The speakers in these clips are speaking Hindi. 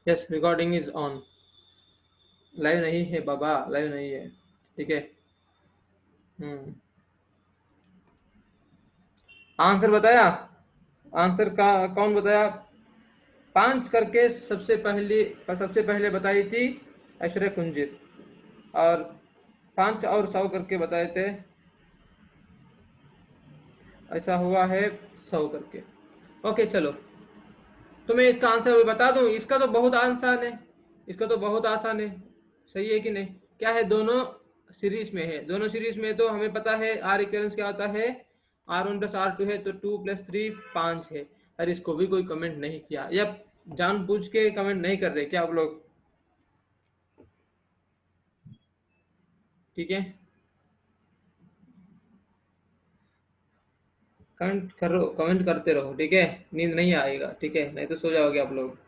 Yes, recording is on. Live नहीं है बाबा, लाइव नहीं है। ठीक है। आंसर बताया? आंसर का कौन बताया? 5 करके सबसे पहले बताई थी ऐश्वर्या कुंजित, और 5 और 100 करके बताए थे, ऐसा हुआ है 100 करके। ओके चलो, तो मैं इसका आंसर अभी बता दूं। इसका तो बहुत आसान है, इसका तो बहुत आसान है। सही है कि नहीं? क्या है, दोनों सीरीज में है। दोनों सीरीज में तो हमें पता है आर इक्वलेंस क्या होता है, R1 + R2 है तो 2 + 3 5 है। अरे इसको भी कोई कमेंट नहीं किया, या जानबूझ के कमेंट नहीं कर रहे क्या आप लोग? ठीक है, कमेंट करो, कमेंट करते रहो, ठीक है। नींद नहीं आएगा, ठीक है, नहीं तो सो जाओगे आप लोग।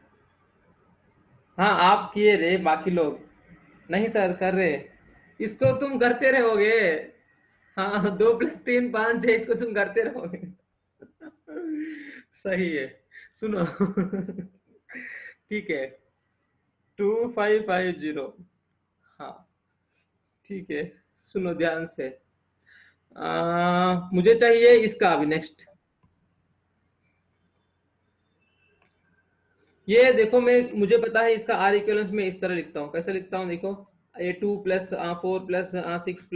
हाँ आप किए रे, बाकी लोग नहीं सर कर रहे। इसको तुम करते रहोगे। हाँ, 2 + 3 5 है, इसको तुम करते रहोगे। सही है। सुनो। ठीक है, 2550। हाँ ठीक है, सुनो ध्यान से। मुझे चाहिए इसका अभी नेक्स्ट। ये देखो, मैं मुझे पता है इसका आर इक्वलेंस में इस तरह लिखता हूँ। कैसे लिखता हूँ देखो, ये 2 + 4 + 6 +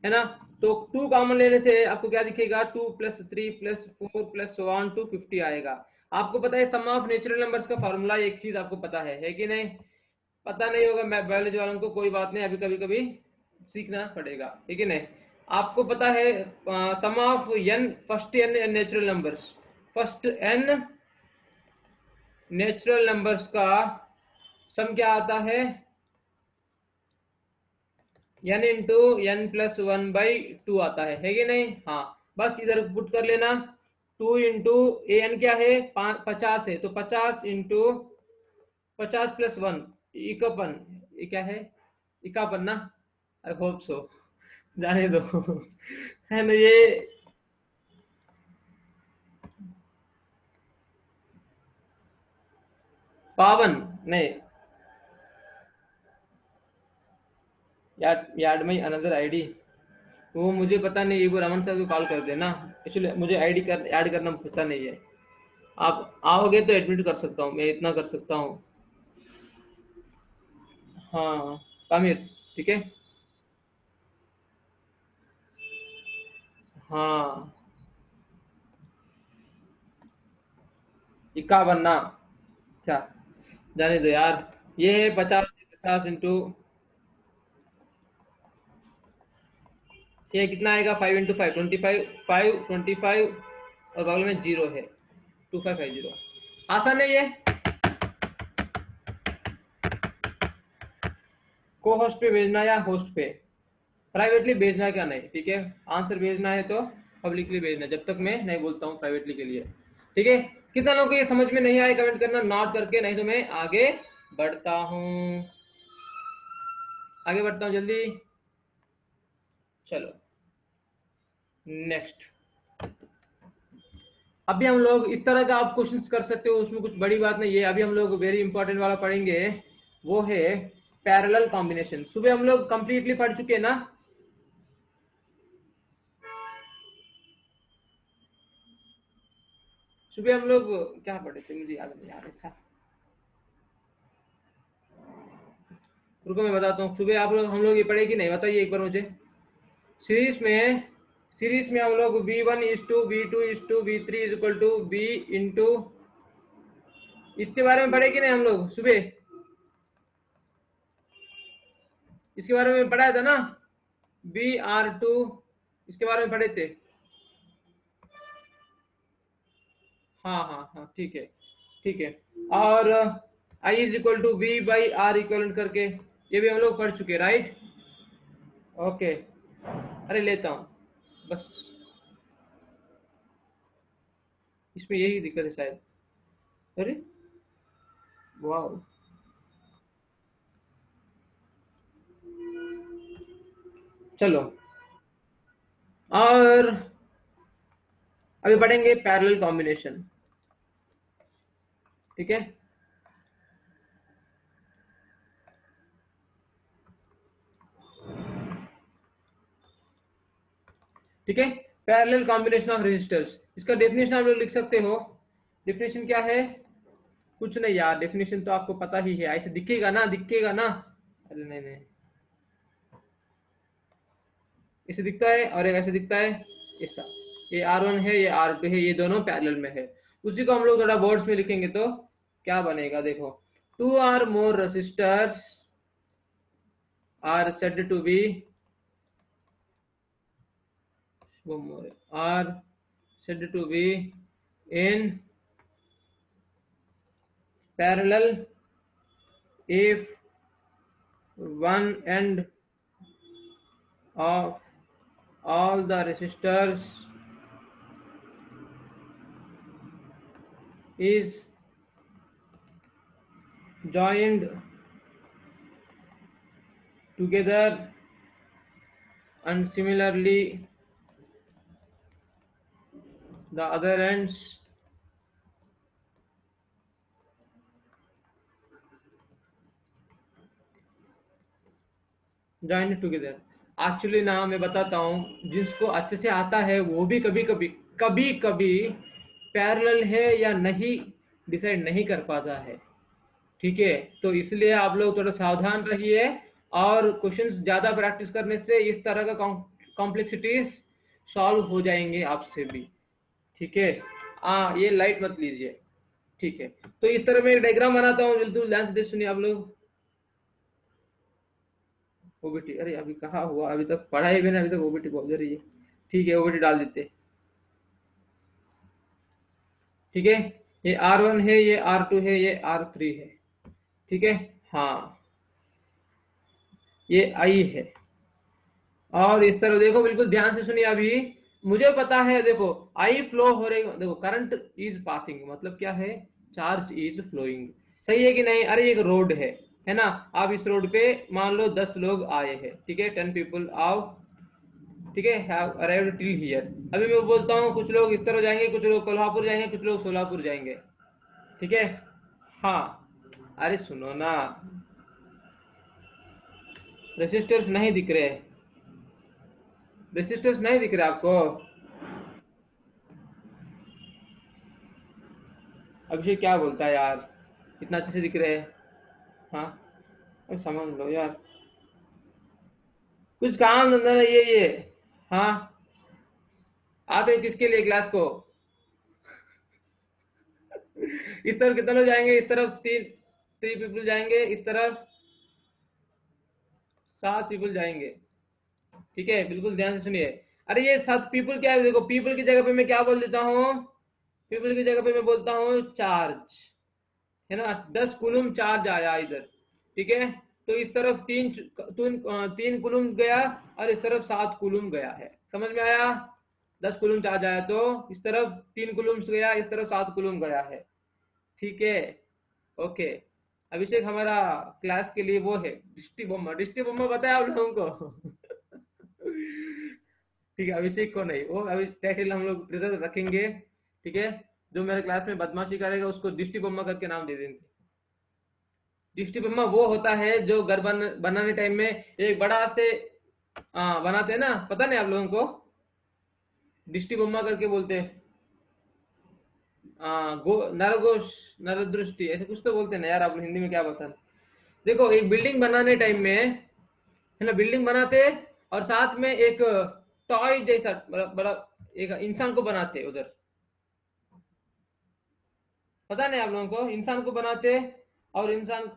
है ना। तो 2 कॉमन लेने से आपको क्या दिखेगा, 2 + 3 + 4 + 1 2 50 आएगा। आपको पता है सम ऑफ नेचुरल नंबर्स का फॉर्मूला, एक चीज आपको पता है कि नहीं? पता नहीं होगा मैं बायोलॉजी वालों को, कोई बात नहीं, अभी कभी कभी सीखना पड़ेगा, ठीक है नहीं? आपको पता है sum of n, first n natural numbers, first n natural numbers का सम क्या आता है, n इंटू n+1/2 आता है कि नहीं? हाँ, बस इधर पुट कर लेना। 2 इंटू एन क्या है, 50 है, तो 50 इंटू 50 + 1 इकापन। ये क्या है, इकापन ना? आई होप सो, जाने दो। है ना ये? 52 नहीं, याद में अनदर आईडी, वो मुझे पता नहीं, एक बार रमन सर को कॉल कर देना। एक्चुअली मुझे आईडी कर ऐड करना पता नहीं है। आप आओगे तो एडमिट कर सकता हूँ, मैं इतना कर सकता हूँ। हाँ कामिर, ठीक है। हाँ, 51 ना? क्या, जाने दो यार। ये है 50 इंटू, ये कितना आएगा, 5 × 5 25, 5 25, और बगल में जीरो है, 2550। आसान है ये। को होस्ट पे भेजना या होस्ट पे, प्राइवेटली भेजना क्या नहीं, ठीक है। आंसर भेजना है तो पब्लिकली भेजना, जब तक मैं नहीं बोलता हूँ प्राइवेटली के लिए, ठीक है। कितना लोगों को ये समझ में नहीं आए कमेंट करना नोट करके, नहीं तो मैं आगे बढ़ता हूँ, आगे बढ़ता हूँ जल्दी। चलो नेक्स्ट। अभी हम लोग इस तरह का आप क्वेश्चंस कर सकते हो, उसमें कुछ बड़ी बात नहीं है। अभी हम लोग वेरी इंपॉर्टेंट वाला पढ़ेंगे, वो है पैरेलल कॉम्बिनेशन। सुबह हम लोग कंप्लीटली पढ़ चुके हैं ना? सुबह हम लोग क्या पढ़े थे, मुझे याद नहीं आ रहा ऐसा। रुको मैं बताता हूँ, सुबह आप लोग हम लोग ये पढ़े कि नहीं, बताइए एक बार मुझे। सीरीज में, सीरीज में हम लोग V1 V2 V3 B into, इसके बारे में पढ़े कि नहीं हम लोग सुबह? इसके बारे में पढ़ाया था ना, BR2, इसके बारे में पढ़े थे। हाँ हाँ हाँ ठीक है, ठीक है। और I = V/R इक्वलेंट करके, ये भी हम लोग पढ़ चुके, राइट? ओके, अरे लेता हूँ बस, इसमें यही दिक्कत है शायद। अरे वाह, चलो। और अभी पढ़ेंगे पैरेलल कॉम्बिनेशन। ठीक है। ठीक है, पैरेलल कॉम्बिनेशन ऑफ रेजिस्टर्स, इसका डेफिनेशन आप लोग लिख सकते हो। डेफिनेशन क्या है? कुछ नहीं यार, डेफिनेशन तो आपको पता ही है, ऐसे दिखेगा ना, दिखेगा ना, अरे नहीं नहीं, ऐसे दिखता है और एक ऐसे दिखता है, ऐसा। ये R1 है, ये R2 है, ये दोनों पैरेलल में है। उसी को हम लोग थोड़ा वर्ड्स में लिखेंगे तो क्या बनेगा, देखो, two or more resistors are said to be, are said to be in parallel if one end of all the resistors is joined together, and similarly the other ends joined together। Actually ना मैं बताता हूँ, जिसको अच्छे से आता है वो भी कभी कभी पैरेलल है या नहीं डिसाइड नहीं कर पाता है। ठीक है, तो इसलिए आप लोग थोड़ा सावधान रहिए, और क्वेश्चंस ज़्यादा प्रैक्टिस करने से इस तरह का कॉम्प्लेक्सिटीज सॉल्व हो जाएंगे आपसे भी। ठीक है, ये लाइट मत लीजिए। ठीक है, तो इस तरह मैं एक डायग्राम बनाता हूँ, बिल्कुल ध्यान से देख सुनिए आप लोग। ओबीटी, अरे अभी कहाँ हुआ, अभी तक पढ़ाई भी ना, अभी तक ओबीटी बोल रही है। ठीक है, ओबीटी डाल देते। ठीक है, ये R1 है, ये R2 है, ये R3 है। ठीक है, हाँ, ये I है। और इस तरह देखो, बिल्कुल ध्यान से सुनिए। अभी मुझे पता है, देखो आई फ्लो हो रही, देखो करंट इज पासिंग, मतलब क्या है, चार्ज इज फ्लोइंग। सही है कि नहीं? अरे एक रोड है ना, आप इस रोड पे मान लो 10 लोग आए हैं, ठीक है, 10 पीपल आओ, ठीक है, हैव अराइव्ड टिल हियर। अभी मैं बोलता हूँ कुछ लोग इस तरह जाएंगे, कुछ लोग कोल्हापुर जाएंगे, कुछ लोग सोलापुर जाएंगे। ठीक है, हाँ, अरे सुनो ना, रेसिस्टर्स नहीं दिख रहे, रेसिस्टर्स नहीं दिख रहे आपको? अभिषेक क्या बोलता है यार, इतना अच्छे से दिख रहे हैं। हाँ, अरे समझ लो यार, कुछ काम धंधा नहीं है ये। हाँ, आते हैं किसके लिए क्लास को? इस तरफ कितने लोग जाएंगे, इस तरफ तीन, 3 पीपल जाएंगे, इस तरफ 7 पीपल जाएंगे। ठीक है, बिल्कुल ध्यान से सुनिए। अरे ये 7 पीपल क्या है, देखो पीपल की जगह पे मैं क्या बोल देता हूँ, पीपल की जगह पे मैं बोलता हूँ चार्ज, है ना, 10 कुलम चार्ज आया इधर। ठीक है, तो इस तरफ तीन कुलम गया, और इस तरफ 7 कुलम गया है। समझ में आया? 10 कुलम चार्ज आया तो इस तरफ 3 कुलम गया, इस तरफ 7 कुलम गया है। ठीक है, ओके। अभिषेक हमारा क्लास के लिए वो है डिस्टी बोमा बताया आप लोगों को। ठीक है, अभिषेक को नहीं, वो अभी टाइटल हम लोग रिजर्व रखेंगे। ठीक है, जो मेरे क्लास में बदमाशी करेगा उसको दिष्टि बोमा करके नाम दे देंगे। दिष्टि बोमा वो होता है जो घर बनाने टाइम में एक बड़ा से बनाते हैं ना, पता नहीं आप लोगों को, दिष्टि बोमा करके बोलते हैं। नरगोश, नरदृष्टि, ऐसे कुछ तो बोलते हैं ना यार, आप लोग हिंदी में क्या बताना। देखो एक बिल्डिंग बनाने टाइम में, है ना, बिल्डिंग बनाते, और साथ में एक टॉय जैसा बड़ा बड़ा एक इंसान को बनाते उधर, पता नहीं आप लोगों को, इंसान को बनाते, और इंसान,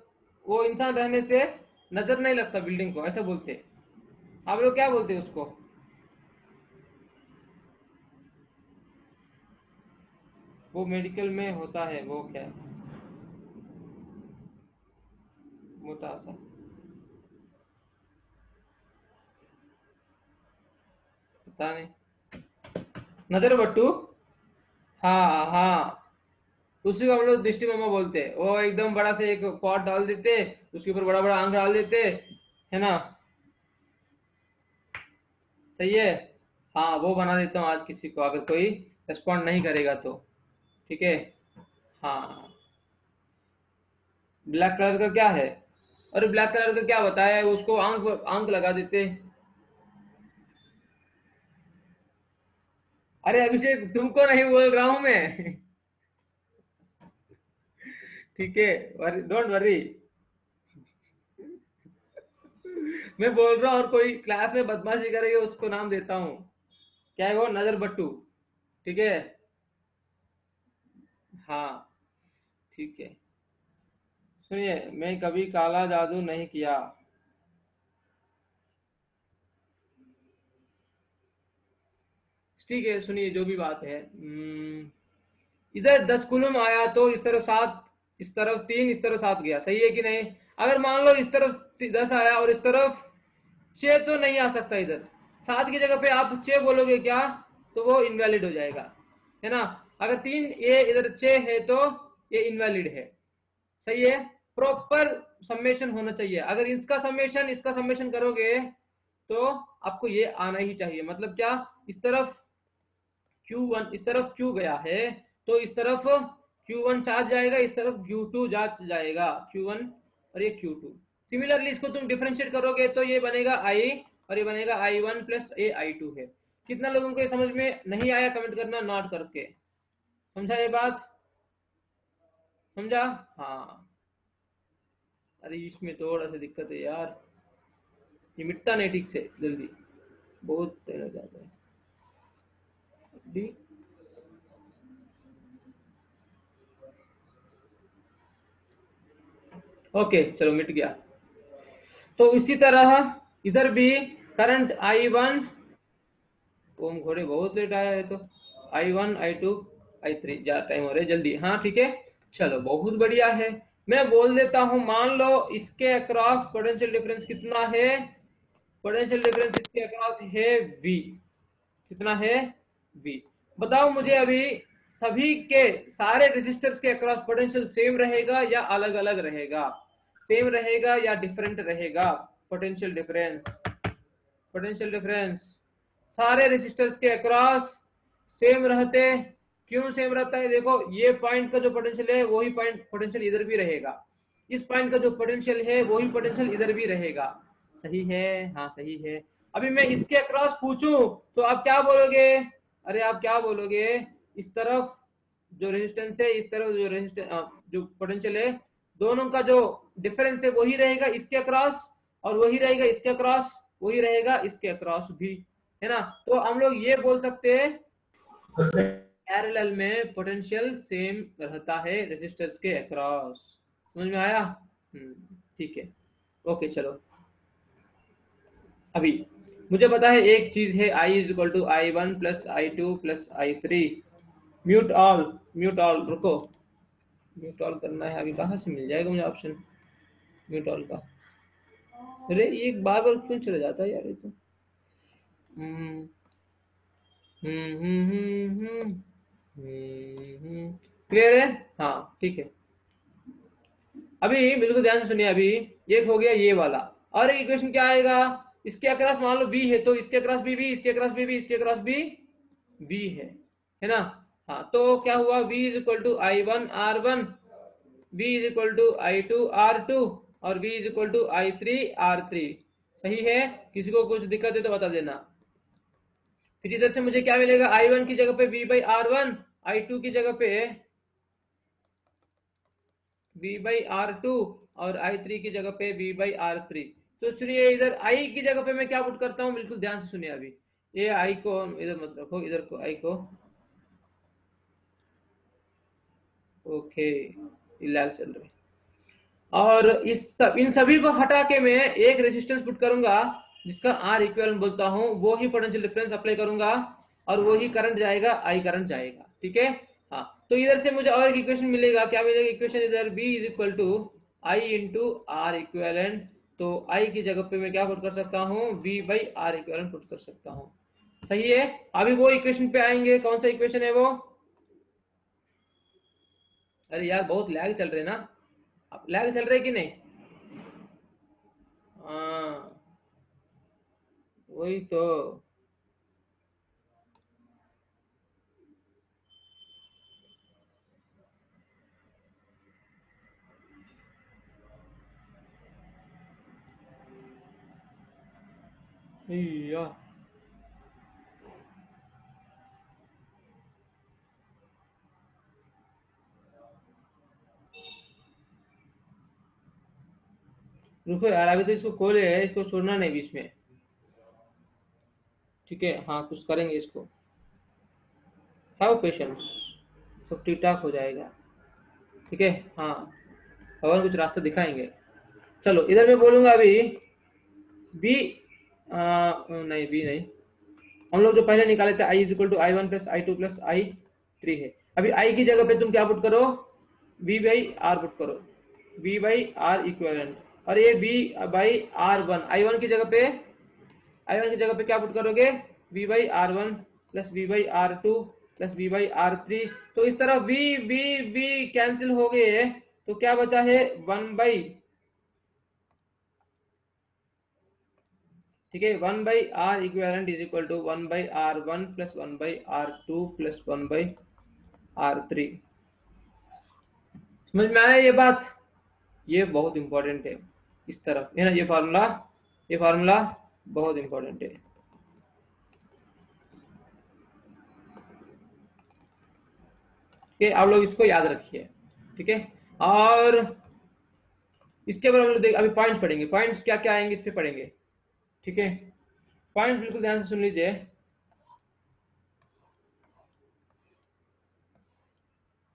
वो इंसान रहने से नजर नहीं लगता बिल्डिंग को, ऐसा बोलते। आप लोग क्या बोलते हैं उसको? वो मेडिकल में होता है, वो क्या है, मुतासा, पता नहीं, नजर बट्टू, हाँ हाँ, उसी को हम लोग दृष्टि मामा बोलते हैं। वो एकदम बड़ा से एक पॉट डाल देते, उसके ऊपर बड़ा बड़ा आंख डाल देते, है ना, सही है। हाँ, वो बना देता हूँ आज किसी को, अगर कोई रेस्पॉन्ड नहीं करेगा तो। ठीक है, हाँ, ब्लैक कलर का क्या है? अरे ब्लैक कलर का क्या बताया है उसको, आंक आंक लगा देते। अरे अभिषेक तुमको नहीं बोल रहा हूं मैं। ठीक है, डोंट वरी। मैं बोल रहा हूँ और कोई क्लास में बदमाशी करेगी उसको नाम देता हूँ। क्या है वो? नजर बट्टू। ठीक है। हाँ ठीक है। सुनिए, मैं कभी काला जादू नहीं किया। ठीक है, सुनिए जो भी बात है। इधर 10 कुलुम आया तो इस तरफ 7, इस तरफ 3, इस तरफ 7 गया, सही है कि नहीं? अगर मान लो इस तरफ 10 आया और इस तरफ 6 तो नहीं आ सकता इधर। 7 की जगह पे आप 6 बोलोगे क्या? तो वो इनवैलिड हो जाएगा, है ना? अगर 3 ये इधर 6 है तो ये इनवैलिड है। सही है। प्रॉपर समेशन होना चाहिए। अगर इसका समेशन करोगे तो आपको ये आना ही चाहिए। मतलब क्या? इस तरफ Q1, इस तरफ Q गया है तो इस तरफ Q1 चार्ज जाएगा, इस तरफ Q2 चार्ज जाएगा। Q1 और ये Q2। सिमिलरली इसको तुम डिफरेंशिएट करोगे तो ये बनेगा I और ये बनेगा I1 प्लस ये I2 है। कितना लोगों को ये समझ में नहीं आया कमेंट करना नोट करके। समझा ये बात? समझा? हाँ। अरे इसमें थोड़ा सा दिक्कत है यार, ये मिटता नहीं ठीक से जल्दी, बहुत तेज हो जाता है। डी। ओके चलो मिट गया। तो इसी तरह इधर भी करंट I1। ओम घोड़े बहुत लेट आया है तो I1 I2 I3 ज्यादा टाइम हो रहा है, जल्दी। हाँ ठीक है। चलो बहुत बढ़िया है। मैं बोल देता हूं, मान लो इसके अक्रॉस पोटेंशियल डिफरेंस कितना है? पोटेंशियल डिफरेंस इसके अक्रॉस है V। कितना है? V। बताओ मुझे अभी, सभी के सारे रेजिस्टर्स के अक्रॉस पोटेंशियल सेम रहेगा या अलग अलग रहेगा? सेम रहेगा या डिफरेंट रहेगा? पोटेंशियल डिफरेंस, पोटेंशियल डिफरेंस सारे रेसिस्टर्स के अक्रॉस सेम रहते। क्यों सेम रहता है? देखो ये पॉइंट का जो पोटेंशियल है वही पॉइंट पोटेंशियल इधर भी रहेगा, इस पॉइंट का जो पोटेंशियल है वही पोटेंशियल इधर भी रहेगा। सही है? हाँ सही है। अभी मैं इसके अक्रॉस पूछूं तो आप क्या बोलोगे? अरे आप क्या बोलोगे? इस तरफ जो रेजिस्टेंस है, इस तरफ जो रेजिस्टेंस जो पोटेंशियल है, दोनों का जो डिफरेंस है वही रहेगा इसके अक्रॉस, और वही रहेगा इसके अक्रॉस, वही रहेगा इसके अक्रॉस भी, है ना? तो हम लोग ये बोल सकते हैं पैरेलल में पोटेंशियल सेम रहता है रेजिस्टर्स के अक्रॉस। समझ में आया? ठीक है। ओके चलो। अभी मुझे पता है एक चीज है, I is equal to I1 plus I2 plus I3। Mute all, mute all, रुको। म्यूट ऑल करना है, अभी कहाँ से मिल जाएगा मुझे ऑप्शन म्यूट ऑल का? अरे ये बार बार क्यों चला जाता है यार ये तो। हम्म क्लियर है? हाँ ठीक है। अभी बिल्कुल ध्यान से सुनिए। अभी एक हो गया ये वाला, और एक इक्वेशन क्या आएगा? इसके अक्रॉस मान लो बी है तो इसके अक्रॉस भी, इसके अक्रॉस भी, इसके अक्रॉस भी बी है ना? हाँ तो क्या हुआ? v is equal to I1 R1, v is equal to I2 R2 और v is equal to I3 R3। सही है? किसी को कुछ दिक्कत है तो बता देना। फिर इधर से मुझे क्या मिलेगा? I1 की जगह पे V/R1, I2 की जगह पे V/R2 और I3 की जगह पे V/R3। तो सुनिए इधर I की जगह पे मैं क्या पुट करता हूँ, बिल्कुल ध्यान से सुनिए। अभी ये I को इधर मत रखो, इधर को I को। ओके लैग चल रही है। और इन सभी को हटा के मैं एक रेजिस्टेंस पुट करूंगा जिसका R इक्विवेलेंट बोलता हूं, वो ही पोटेंशियल डिफरेंस अप्लाई करूंगा और वो ही करंट जाएगा, I करंट जाएगा। ठीक है? हाँ तो इधर से मुझे और एक इक्वेशन मिलेगा। क्या मिलेगा इक्वेशन? इधर B is equal to I into R equivalent. तो I की जगह पे मैं क्या पुट कर सकता हूँ? V/R इक्विवेलेंट पुट कर सकता हूँ। सही है? अभी वो इक्वेशन पे आएंगे। कौन सा इक्वेशन है वो? अरे यार बहुत लैग चल रहे ना, अब लैग चल रहे कि नहीं? हाँ वही तो। या रुको यार, अभी तो इसको खोले है, इसको छोड़ना नहीं बीच में। ठीक है, हाँ कुछ करेंगे इसको। हैव पेशेंस, सब ठीक ठाक हो जाएगा। ठीक है, हाँ भगवान कुछ रास्ता दिखाएंगे। चलो इधर मैं बोलूंगा अभी बी, नहीं बी नहीं, हम लोग जो पहले निकाले थे I is equal to I one plus I two plus I three है। अभी आई की जगह पे तुम क्या पुट करो, बी बाई आर पुट करो, बी बाई आर इक्वेलेंट। और ये B by R one, I one की जगह पे, आई वन की जगह पे क्या पुट करोगे, B by R one plus B by R two plus B by R three. तो इस तरह बी बी बी कैंसिल हो गए, तो क्या बचा है, वन बाई, ठीक है, one by R equivalent is equal to one by R one plus one by R two plus one by R three. समझ में आया ये बात? ये बहुत इंपॉर्टेंट है, इस तरफ है ना, ये फार्मूला बहुत इंपॉर्टेंट है। ठीक है, आप लोग इसको याद रखिए। ठीक है, और इसके बाद हम लोग देख अभी पॉइंट्स पढ़ेंगे, पॉइंट्स क्या क्या आएंगे इस पे पढ़ेंगे। ठीक है, पॉइंट्स बिल्कुल ध्यान से सुन लीजिए।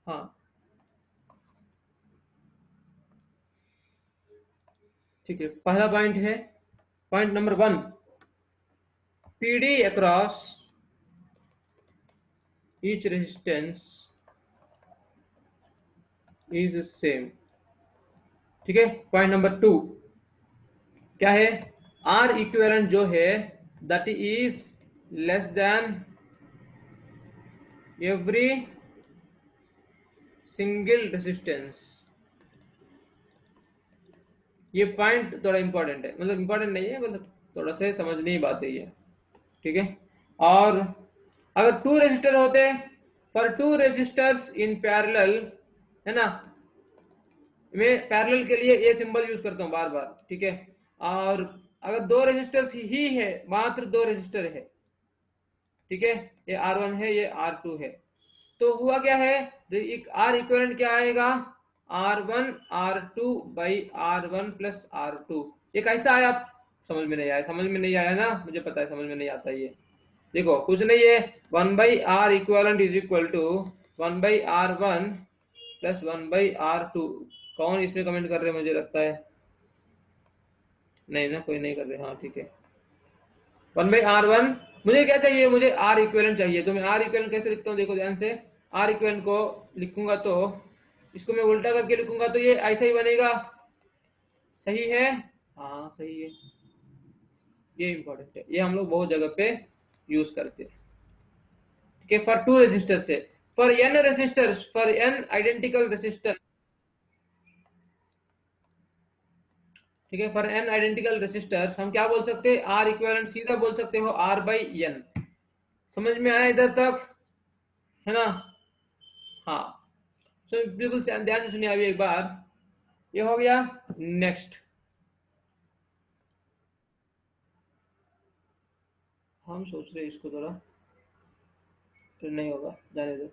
हाँ ठीक है, पहला पॉइंट है, point number one, PD across each resistance is same. ठीक है, पॉइंट नंबर टू क्या है, आर इक्विवेलेंट जो है that is less than every single resistance. ये पॉइंट थोड़ा इंपॉर्टेंट है, मतलब इंपॉर्टेंट नहीं है, मतलब थोड़ा सा समझने की बात है ये। ठीक है, और अगर टू रेजिस्टर होते, for two resistors in parallel, है ना, मैं पैरेलल के लिए ये सिंबल यूज करता हूँ बार बार। ठीक है, और अगर दो रेजिस्टर्स ही है, मात्र दो रेजिस्टर है, ठीक है, ये R1 है ये R2 है, तो हुआ क्या है, आर इक्विवेलेंट क्या आएगा, R1 R2 by R1 plus R2। ये कैसा आया, समझ में नहीं आया, समझ में नहीं आया ना, मुझे पता है समझ में नहीं आता ये। देखो कुछ नहीं है, one by R equivalent is equal to one by R1 plus one by R2। कौन इसमें कमेंट कर रहे हैं, मुझे लगता है नहीं ना, कोई नहीं कर रहे, हाँ ठीक है, वन बाई आर वन। मुझे क्या चाहिए, मुझे आर इक्वेलेंट चाहिए, तो मैं आर इक्वेलेंट कैसे लिखता हूँ, देखो ध्यान से, आर इक्वेलेंट को लिखूंगा तो इसको मैं उल्टा करके लिखूंगा तो ये ऐसा ही बनेगा। सही है, हाँ सही है, ये इंपॉर्टेंट है, ये हम लोग बहुत जगह पे यूज करते हैं। ठीक है, फॉर टू रेजिस्टर से, for N resistor, for N identical resistor. ठीक है, फॉर एन आइडेंटिकल रेजिस्टर्स हम क्या बोल सकते हैं, आर इक्विवेलेंट सीधा बोल सकते हो आर बाई एन। समझ में आया इधर तक, है ना? हाँ, तो बिल्कुल ध्यान से सुनिए अभी एक बार, ये हो गया। नेक्स्ट हम सोच रहे हैं इसको थोड़ा, तो नहीं होगा, जाने दो।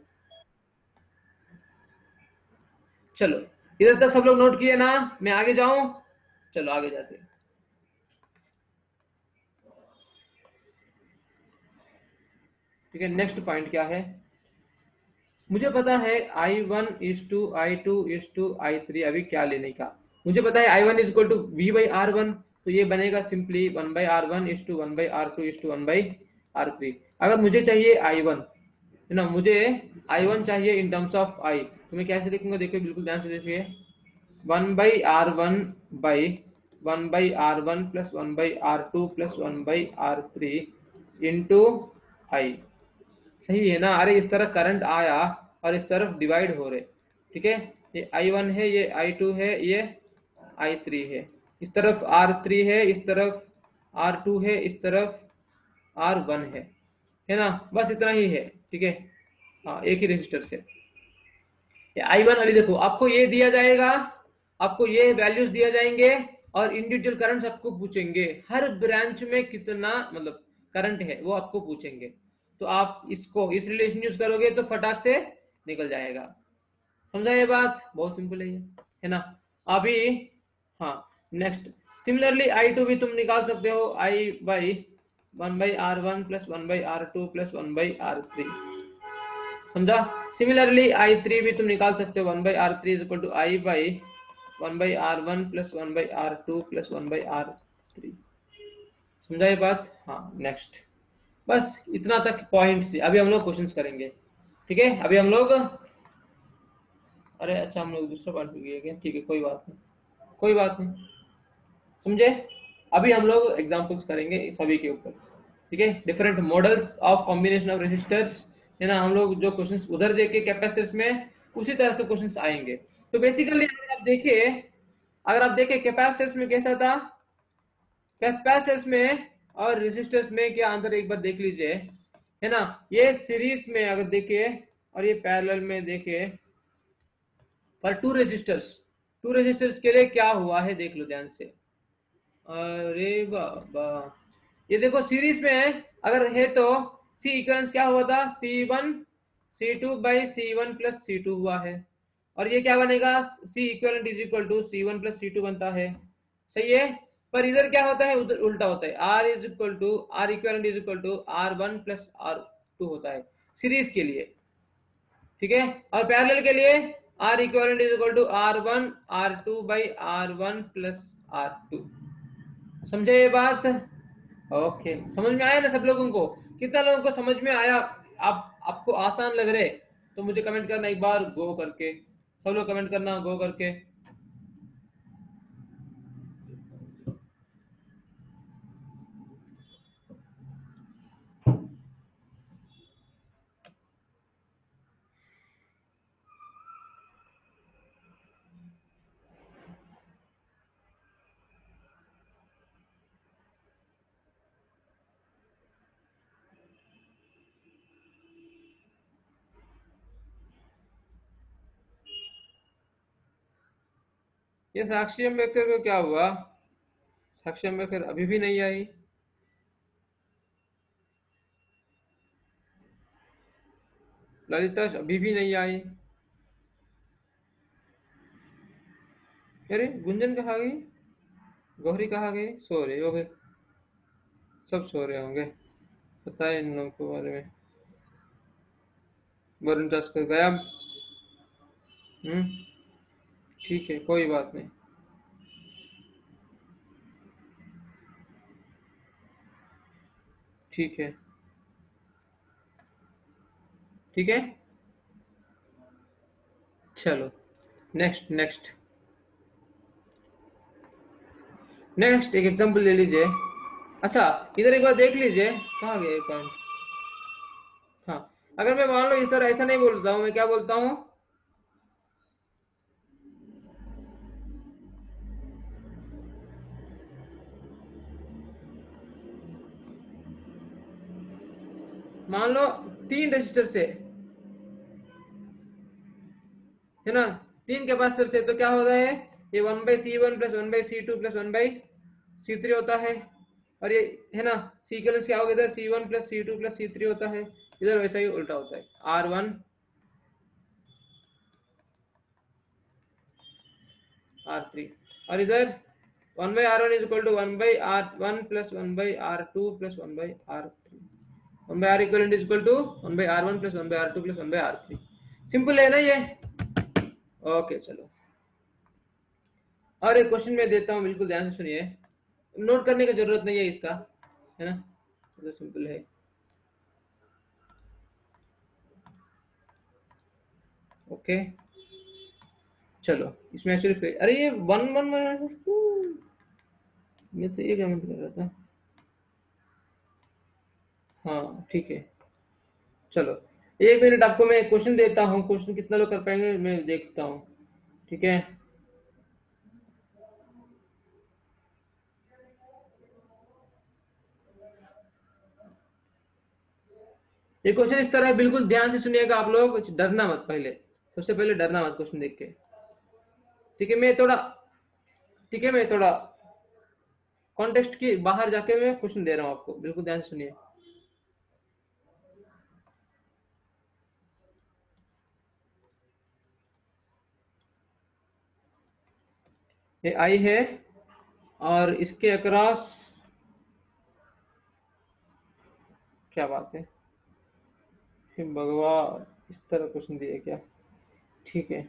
चलो इधर तक सब लोग नोट किए ना, मैं आगे जाऊं, चलो आगे जाते हैं। ठीक है, नेक्स्ट पॉइंट क्या है, मुझे पता है I one is to I two is to I three, अभी क्या लेने का, मुझे पता है I one is equal to V by R one, तो ये बनेगा simply one by R one is to one by R two is to one by R three. अगर मुझे चाहिए आई वन, है ना, मुझे आई वन चाहिए इन टर्म्स ऑफ आई, तो मैं कैसे लिखूंगा, देखिए बिल्कुल ध्यान से देखिए, one by R one by one by R one plus one by R two plus one by R three into I. सही है ना, अरे इस तरह करंट आया और इस तरफ डिवाइड हो रहे। ठीक है, ये आई वन है, ये आई टू है, ये आई थ्री है, इस तरफ आर थ्री है, इस तरफ आर टू है, इस तरफ आर वन है ना, बस इतना ही है। ठीक है, हाँ एक ही रजिस्टर से। आई वन अभी देखो आपको ये दिया जाएगा, आपको ये वैल्यूज दिया जाएंगे, और इंडिविजुअल करंट आपको पूछेंगे, हर ब्रांच में कितना मतलब करंट है वो आपको पूछेंगे। तो आप इसको इस रिलेशन यूज करोगे तो फटाक से निकल जाएगा। समझा ये बात? बहुत सिंपल है ना? अभी हाँ, नेक्स्ट सिमिलरली I2 भी तुम निकाल सकते हो, आई by 1/R1 plus 1/R2 plus 1/R3। समझा? सिमिलरली I3 भी तुम निकाल सकते हो, 1/R3 is equal to I by 1/R1 plus 1/R2 plus 1/R3। समझा ये बात? हाँ, नेक्स्ट बस इतना तक पॉइंट्स। अभी हम लोग क्वेश्चंस करेंगे, ठीक है? अभी हम लोग, अरे अच्छा हम लोग दूसरा पार्ट भी गए, ठीक है कोई बात नहीं, कोई बात नहीं, समझे? अभी हम लोग एग्जांपल्स करेंगे सभी के ऊपर, ठीक है? Different models of combination of resistors, है ना? हम लोग जो क्वेश्चंस उधर देखे कैपेसिटर्स में, उसी तरह के क्वेश्चंस आएंगे। तो बेसिकली अगर आप देखें कैपेसिटर्स में कैसा था, कैपेसिटर्स में और रेजिस्टर्स में क्या अंतर, एक बार देख लीजिए, है ना? ये सीरीज में अगर देखे और ये पैरेलल में देखे, पर टू रेजिस्टर्स के लिए क्या हुआ है देख लो ध्यान से। अरे बाबा, ये देखो सीरीज में है, अगर है तो सी इक्वलेंस क्या हुआ था, C1 प्लस C2 हुआ है, और ये क्या बनेगा, C equivalent is equal to C1 plus C2 बनता है, सही है? पर इधर क्या होता है, उधर उल्टा होता है, R equivalent is equal to R1 plus R2 होता है सीरीज के लिए, ठीक है? और पैरेलल के लिए R equivalent is equal to R2 by R1 plus R2। समझे ये बात? ओके, समझ में आया ना सब लोगों को? कितना लोगों को समझ में आया? आपको आसान लग रहे तो मुझे कमेंट करना एक बार गो करके, सब लोग कमेंट करना गो करके। ये साक्षी अम्बेडकर को क्या हुआ? साक्षी अम्बेडकर अभी भी नहीं आई। ललिता अभी भी नहीं आई। अरे गुंजन कहाँ गई? गौरी कहाँ गई? सो रहे हो गए, सब सो रहे होंगे, पता है इन लोगों के बारे में। वरुण तस्कर गायब। हम्म, ठीक है कोई बात नहीं। ठीक है, ठीक है, चलो नेक्स्ट नेक्स्ट नेक्स्ट एक एग्जांपल ले लीजिए। अच्छा इधर एक बार देख लीजिए, कहाँ गए पॉइंट? हाँ, अगर मैं मान लो इस तरह ऐसा नहीं बोलता हूँ, मैं क्या बोलता हूँ, मान लो 3 रजिस्टर से, है ना, 3 कैपेसिटर से, तो क्या होता है, ये 1/C1 plus 1/C2 plus 1/C3 होता है, और ये है ना सीक्वेंस क्या होगा, इधर C1 plus C2 plus C3 होता है, इधर वैसा ही उल्टा होता है, R1 R3, और इधर 1/R1 is equal to 1/R1 plus 1/R2 plus 1/R3, 1/R equivalent is equal to 1/R1 plus 1/R2 plus 1/R3। Simple है ना ये? ओके चलो, और एक क्वेश्चन मैं देता हूँ, बिल्कुल ध्यान से सुनिए, नोट करने की जरूरत नहीं है इसका, है ना, तो सिंपल है। ओके चलो, इसमें एक्चुअली अरे ये 1 1 1, मैं तो ये कमेंट कर रहा था। हाँ ठीक है, चलो 1 मिनट आपको मैं क्वेश्चन देता हूँ, क्वेश्चन कितना लोग कर पाएंगे मैं देखता हूँ, ठीक है? ये क्वेश्चन इस तरह है, बिल्कुल ध्यान से सुनिएगा आप लोग, डरना मत, पहले सबसे पहले डरना मत क्वेश्चन देख के, ठीक है? मैं थोड़ा कॉन्टेक्स्ट की बाहर जाके मैं क्वेश्चन दे रहा हूँ आपको, बिल्कुल ध्यान से सुनिए। ये आई है और इसके अक्रॉस, क्या बात है, हे भगवान, इस तरह क्वेश्चन दिए क्या? ठीक है,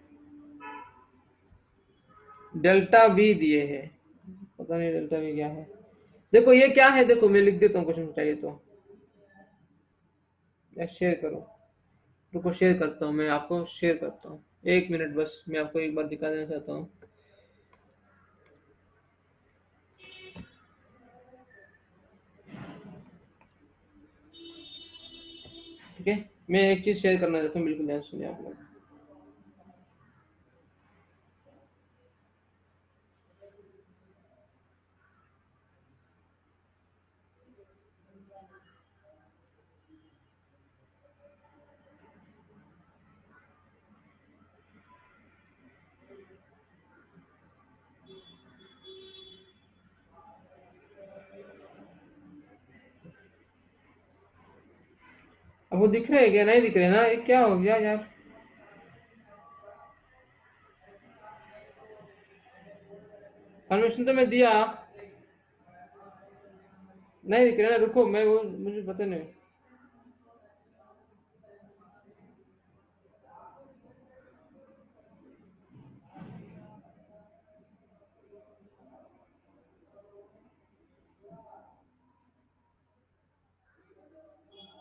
डेल्टा वी दिए है, पता नहीं डेल्टा वी क्या है। देखो ये क्या है, देखो मैं लिख देता हूँ क्वेश्चन चाहिए तो, या शेयर करो, रुको शेयर करता हूँ, मैं आपको शेयर करता हूँ, 1 मिनट बस, मैं आपको एक बार दिखा देना चाहता हूँ। ठीक है, मैं एक चीज शेयर करना चाहता हूँ, बिल्कुल ध्यान से सुनिए आप लोग। अब वो दिख रहे हैं क्या? नहीं दिख रहे ना, ये क्या हो गया यार? कन्वेंशन तो मैं दिया, नहीं दिख रहे ना, रुको मैं वो, मुझे पता नहीं,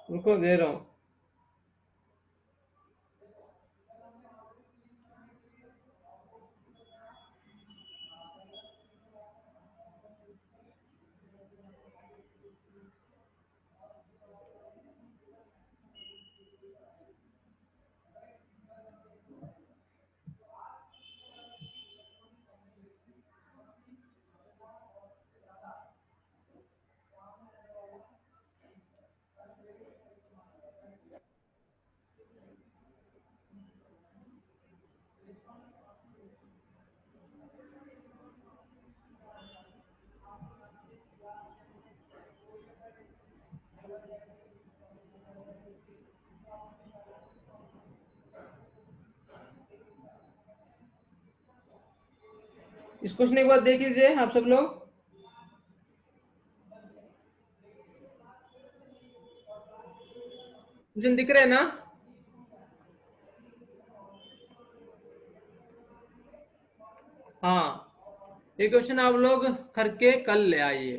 रुको दे रहा हूँ। इस क्वेश्चन एक बार देख लीजिए आप सब लोग। क्वेश्चन दिख रहे हैं ना? हाँ, ये क्वेश्चन आप लोग करके कल ले आइए।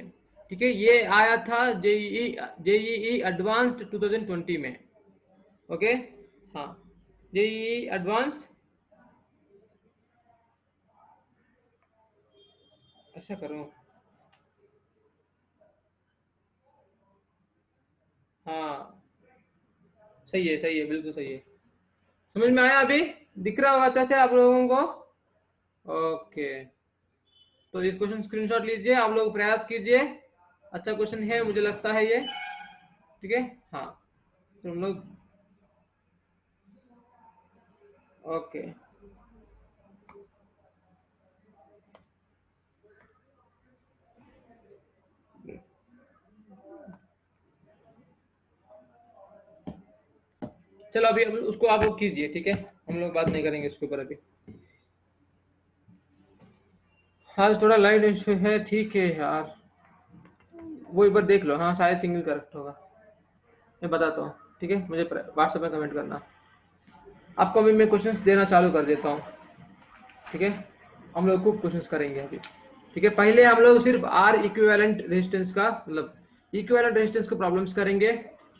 ठीक है, ये आया था जेईई, जेईई एडवांस्ड 2020 में। ओके, हाँ, जेईई एडवांस, ऐसा करो, हाँ, सही है, बिल्कुल सही है। समझ में आया अभी? दिख रहा होगा अच्छा से आप लोगों को? ओके, तो इस क्वेश्चन स्क्रीनशॉट लीजिए, आप लोग प्रयास कीजिए, अच्छा क्वेश्चन है मुझे लगता है ये। ठीक है, हाँ, तो हम लोग, ओके, चलो अभी अभी उसको आप लोग कीजिए, ठीक है, हम लोग बात नहीं करेंगे इसके ऊपर अभी। आज थोड़ा लाइट इशू है, ठीक है यार, वो एक बार देख लो, हाँ शायद सिंगल करेक्ट होगा, मैं बताता हूँ। ठीक है, मुझे व्हाट्सएप में कमेंट करना। आपको अभी मैं क्वेश्चंस देना चालू कर देता हूँ। ठीक है, हम लोग खूब क्वेश्चंस करेंगे अभी। ठीक है, पहले हम लोग सिर्फ आर इक्विवेलेंट रेजिस्टेंस का, मतलब इक्विवेलेंट रेजिस्टेंस को प्रॉब्लम्स करेंगे।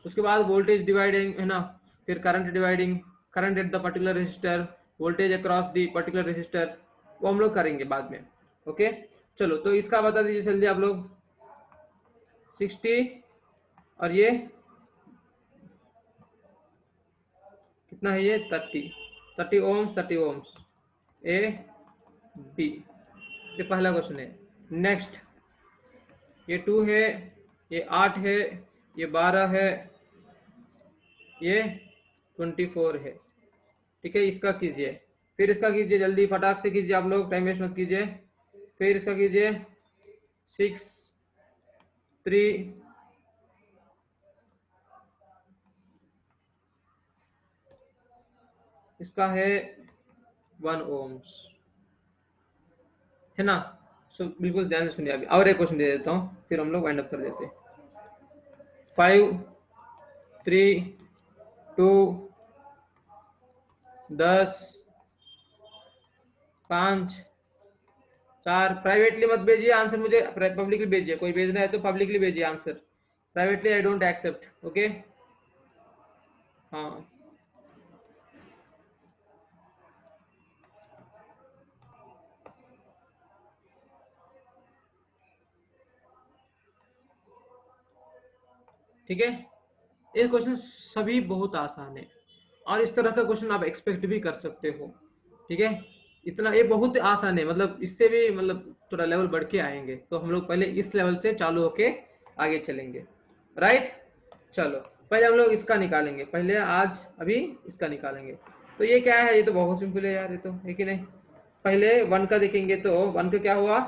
उसके बाद वोल्टेज डिवाइडिंग है ना, फिर current dividing, current at the particular resistor, voltage across the particular resistor, वो हम लोग करेंगे बाद में। ओके, चलो तो इसका बता दीजिए जल्दी आप लोग। 60, और ये कितना है? ये 30 ओम्स, 30 ओम्स, ए बी, ये पहला क्वेश्चन है। नेक्स्ट, ये 2 है, ये 8 है, ये 12 है, ये 24 है। ठीक है, इसका कीजिए, फिर इसका कीजिए, जल्दी फटाक से कीजिए आप लोग, टाइम वेस्ट मत कीजिए। फिर इसका कीजिए 6, 3 इसका है 1 ओम्स, है ना। सो बिल्कुल ध्यान से सुनिए। अभी और एक क्वेश्चन दे देता हूँ, फिर हम लोग वाइंड अप कर देते हैं। 5 3 2 10 5 4। प्राइवेटली मत भेजिए आंसर, मुझे पब्लिकली भेजिए। कोई भेजना है तो पब्लिकली भेजिए answer, privately I don't accept. Okay, हाँ ठीक है। ये क्वेश्चन सभी बहुत आसान है, और इस तरह का क्वेश्चन आप एक्सपेक्ट भी कर सकते हो। ठीक है, इतना ये बहुत आसान है, मतलब इससे भी मतलब थोड़ा लेवल बढ़ के आएंगे, तो हम लोग पहले इस लेवल से चालू होके आगे चलेंगे। राइट, चलो पहले हम लोग इसका निकालेंगे, पहले आज अभी इसका निकालेंगे। तो ये क्या है, ये तो बहुत सिंपल है यार, ये तो है कि नहीं। पहले 1 का देखेंगे, तो 1 का क्या हुआ,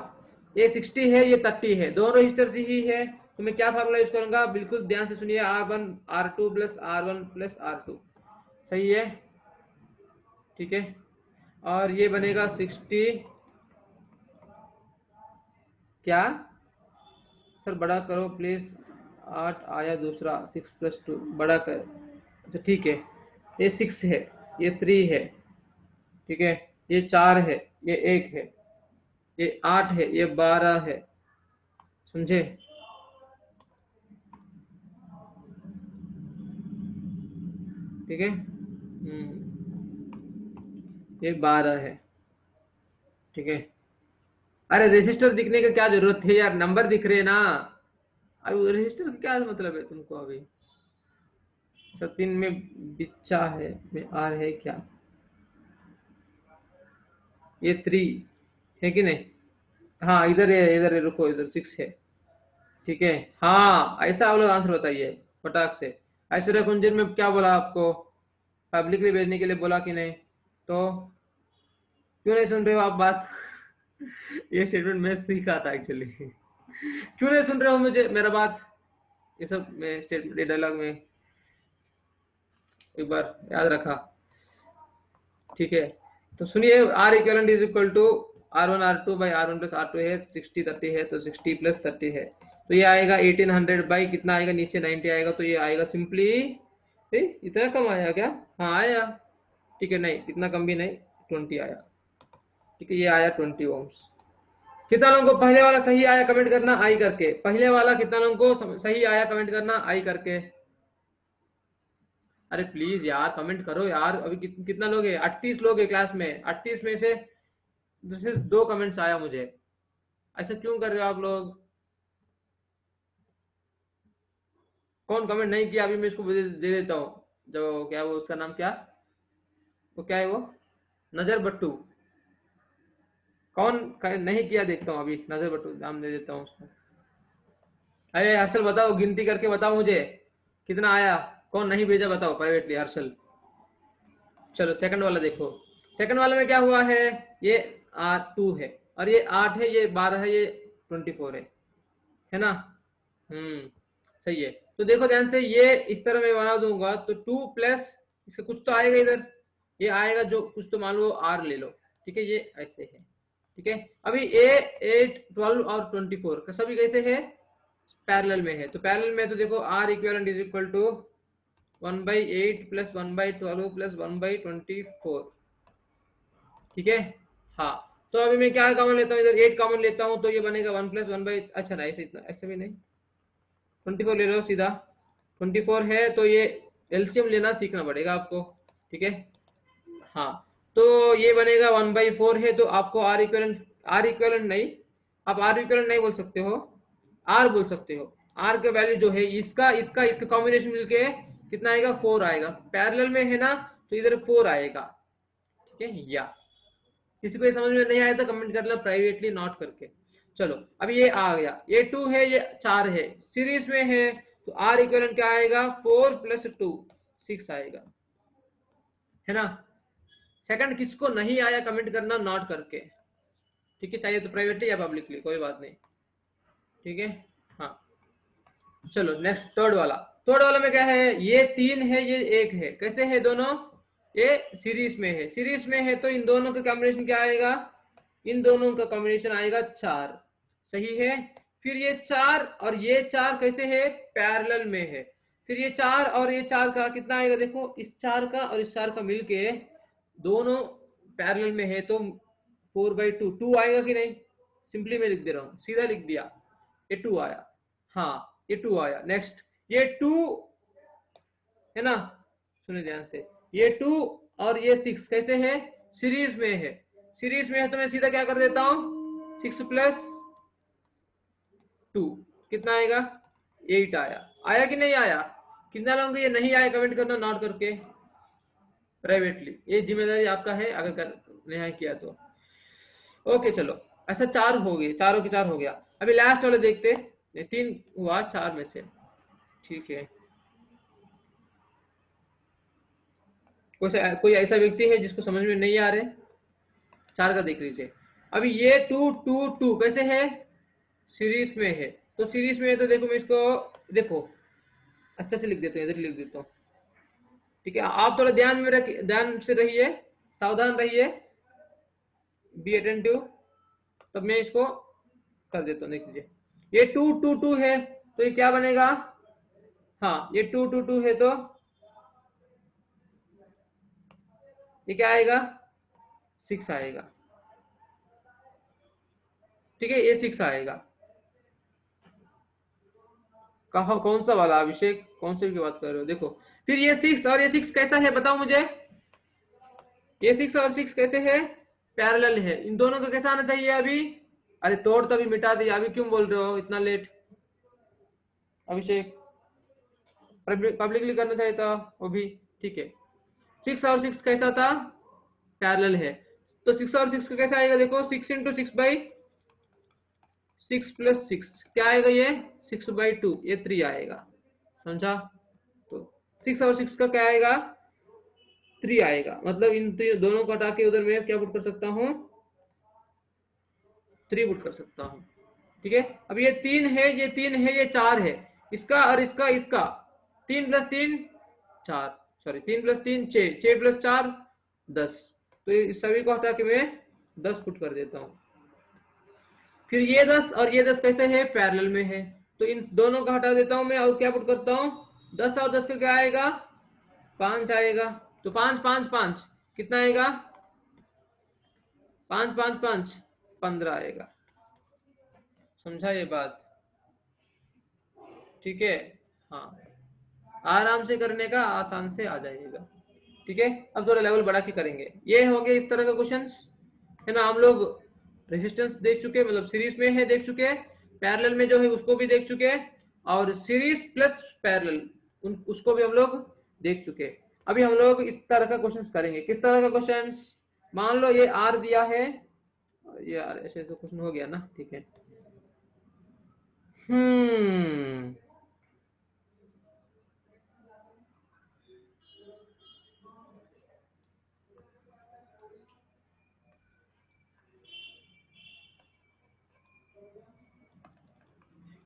ये 60 है, ये 30 है, दोनों रजिस्टर से ही है। तो मैं क्या फार्मूला यूज करूंगा, बिल्कुल ध्यान से सुनिए, R1 R2 plus R1 plus R2। सही है, ठीक है। और ये बनेगा 60, क्या सर बड़ा करो प्लीज, 8 आया दूसरा, 6 प्लस 2 बड़ा कर। अच्छा ठीक है, ये 6 है, ये 3 है, ठीक है, ये 4 है, ये 1 है, ये 8 है, ये 12 है, समझे। ठीक है, ये 12 है, ठीक है। अरे रजिस्टर दिखने का क्या जरूरत है यार, नंबर दिख रहे हैं ना। अभी रजिस्टर का क्या मतलब है तुमको अभी। 3 में बिच्छा है, में आर है क्या, ये 3 है कि नहीं। हाँ इधर है, इधर है, रुको, इधर 6 है, ठीक है। हाँ ऐसा आप लोग आंसर बताइए फटाक से। ऐश्वर्या कुंजन में क्या बोला आपको, पब्लिकली भेजने के लिए बोला कि नहीं, तो क्यों नहीं सुन रहे हो आप बात। ये स्टेटमेंट मैं सीखा था एक्चुअली। क्यों नहीं सुन रहे हो मुझे, मेरा बात। ये सब मैं स्टेटमेंट डायलॉग में एक बार याद रखा, ठीक है। तो सुनिए, R equivalent is equal to R1 R2 by R1 plus R2 है, 60 30 है, तो 60 प्लस 30 है, तो ये आएगा 1800 बाई कितना आएगा, नीचे 90 आएगा, तो ये आएगा सिंपली, इतना कम आया क्या। हाँ आया, ठीक है, नहीं इतना कम भी नहीं, 20 आया, ठीक है, ये आया 20 ओम्स। कितना लोगों को पहले वाला सही आया कमेंट करना आई करके, पहले वाला कितना लोगों को सही आया कमेंट करना आई करके। अरे प्लीज यार कमेंट करो यार, अभी कितना लोग है, 38 लोग है क्लास में, 38 में से सिर्फ 2 कमेंट्स आया मुझे। ऐसा क्यों कर रहे हो आप लोग, कौन कमेंट नहीं किया, अभी मैं इसको दे देता हूँ। जो क्या वो उसका नाम क्या, वो क्या है वो, नजर बट्टू। कौन नहीं किया, देखता हूँ अभी, नजर बट्टू नाम दे देता हूँ उसको। अरे हर्षल बताओ, गिनती करके बताओ मुझे कितना आया, कौन नहीं भेजा बताओ प्राइवेटली, हर्षल। चलो सेकंड वाला देखो, सेकंड वाले में क्या हुआ है, ये 2 है, और ये 8 है, ये 12 है, ये 24 है ना। सही है। तो देखो ध्यान से, ये इस तरह मैं बना दूंगा, तो 2 प्लस इसका कुछ तो आएगा इधर, ये आएगा जो कुछ, तो मान लो R ले लो, ठीक है, ये ऐसे है, ठीक है। अभी ए 8 12 और 24 का सभी कैसे है, पैरेलल में है, तो पैरेलल में तो देखो R equivalent is equal to 1/8 plus 1/12 plus 1/24, ठीक है। हाँ, तो अभी मैं क्या कॉमन लेता हूँ, इधर 8 कॉमन लेता हूँ, तो ये बनेगा 1 प्लस 1 अच्छा नहीं, ऐसे इतना ऐसे भी नहीं, 24 ले लो सीधा, 24 है, तो ये एलसीएम लेना सीखना पड़ेगा आपको, ठीक है। हाँ, तो ये बनेगा 1/4 है, तो आपको आर इक्वेलेंट नहीं, आप आर इक्वेलेंट नहीं बोल सकते हो, आर बोल सकते हो। आर का वैल्यू जो है, इसका इसका इसका कॉम्बिनेशन मिलके कितना आएगा, 4 आएगा, पैरेलल में है ना, तो इधर 4 आएगा, ठीक है। या किसी को समझ में नहीं आया तो कमेंट करना प्राइवेटली नोट करके। चलो अब ये आ गया, ये 2 है, ये 4 है, सीरीज में है, तो आर इक्वलेंट क्या आएगा, 4 प्लस 2 6 आएगा, है ना। सेकंड किसको नहीं आया कमेंट करना नोट करके, ठीक है, चाहिए तो प्राइवेटली या पब्लिकली कोई बात नहीं, ठीक है। हाँ चलो नेक्स्ट थर्ड वाला। थर्ड वाला में क्या है, ये 3 है ये 1 है, कैसे है दोनों, ये सीरीज में है, सीरीज में है तो इन दोनों का कॉम्बिनेशन क्या आएगा, इन दोनों का कॉम्बिनेशन आएगा 4, सही है। फिर ये 4 और ये 4 कैसे है, पैरेलल में है। फिर ये 4 और ये 4 का कितना आएगा, देखो इस 4 का और इस 4 का मिलके दोनों पैरेलल में है तो 4/2 2 आएगा कि नहीं, सिंपली मैं लिख दे रहा हूँ, सीधा लिख दिया, ये 2 आया, हाँ ये 2 आया। नेक्स्ट ये 2 है ना, सुनिए ध्यान से, ये 2 और ये 6 कैसे है, सीरीज में है, सीरीज में है तो मैं सीधा क्या कर देता हूं, 6 + 2 कितना आएगा, 8 आया, आया कि नहीं आया, कितना लोगों ये नहीं आया कमेंट करना नोट करके प्राइवेटली, ये जिम्मेदारी आपका है अगर नहीं किया तो। ओके चलो, ऐसा 4 हो गए, चारों के 4 हो गया। अभी लास्ट वाले देखते, 3 हुआ 4 में से, ठीक है। कोई ऐसा व्यक्ति है जिसको समझ में नहीं आ रहे, 4 का देख लीजिए। अभी ये 2 2 2 कैसे है, सीरीज में है, तो सीरीज में है तो देखो मैं इसको देखो अच्छा से लिख देता हूँ, इधर लिख देता हूँ, ठीक है। आप थोड़ा ध्यान से रहिए, सावधान रहिए, बी अटेंटिव। तब मैं इसको कर देता हूँ, देख लीजिए ये 2 2 2 है तो ये क्या बनेगा, हाँ ये 2 2 2 है तो ये क्या आएगा, 6 आएगा, ठीक है, ये 6 आएगा। कहा कौन सा वाला अभिषेक, कौन से की बात कर रहे हो, देखो फिर ये 6 और ये 6 कैसा है बताओ मुझे, ये 6 और 6 कैसे है, पैरेलल है, इन दोनों का कैसा आना चाहिए अभी, अरे तोड़ तो अभी मिटा दिया, अभी क्यों बोल रहे हो इतना लेट अभिषेक, पब्लिकली करना चाहिए था वो भी, ठीक है। 6 और 6 कैसा था, पैरेलल है, तो 6 और 6 का कैसा आएगा, देखो 6 × 6/6 + 6 क्या आएगा, ये 6/2, ये 3 आएगा, समझा। तो 6 और 6 का क्या आएगा, 3 आएगा, मतलब इन दोनों को हटा के उधर मैं क्या पुट कर सकता हूँ, 3 पुट कर सकता हूँ, ठीक है। अब ये 3 है ये 3 है ये 4 है, इसका और इसका इसका 3 + 3 4, सॉरी 3 + 3 6, 6 + 4 10, तो इस सभी को हटा के मैं 10 पुट कर देता हूँ। फिर ये 10 और ये 10 कैसे है, पैरेलल में है, तो इन दोनों को हटा देता हूं मैं और क्या पुट करता हूं, 10 और 10 का क्या आएगा, 5 आएगा, तो 5 5 5 कितना आएगा, 5 5 5 15 आएगा, समझा ये बात, ठीक है। हाँ आराम से करने का, आसान से आ जाएगा, ठीक है। अब थोड़ा लेवल बढ़ा के करेंगे, ये हो गए इस तरह का क्वेश्चंस, है ना। हम लोग रेजिस्टेंस देख चुके, मतलब सीरीज में है देख चुके, पैरेलल में जो है उसको भी देख चुके, और सीरीज प्लस पैरेलल उसको भी हम लोग देख चुके। अभी हम लोग इस तरह का क्वेश्चंस करेंगे, किस तरह का क्वेश्चंस, मान लो ये आर दिया है, ये आर ऐसे तो क्वेश्चन हो गया ना, ठीक है। हम्म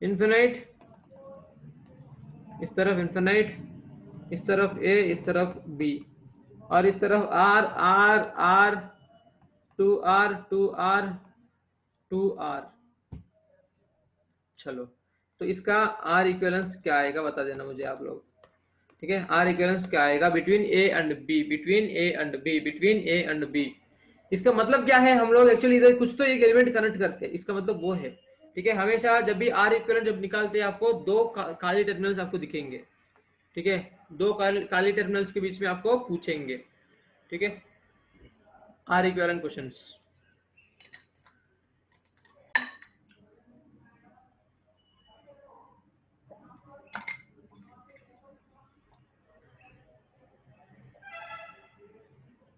इन्फिनाइट, इस तरफ इन्फिनाइट, इस तरफ ए, इस तरफ बी, और इस तरफ are are are 2r 2r 2r, चलो तो इसका आर इक्वलेंस क्या आएगा बता देना मुझे आप लोग, ठीक है। आर इक्वलेंस क्या आएगा, between A and B, between A and B, between A and B, इसका मतलब क्या है, हम लोग एक्चुअली इधर कुछ तो एक एलिमेंट कनेक्ट करते हैं, इसका मतलब वो है, ठीक है। हमेशा जब भी आर इक्वलेंट जब निकालते हैं आपको दो काली टर्मिनल्स आपको दिखेंगे, ठीक है, दो काली टर्मिनल्स के बीच में आपको पूछेंगे, ठीक है, आर इक्वलेंट क्वेश्चंस।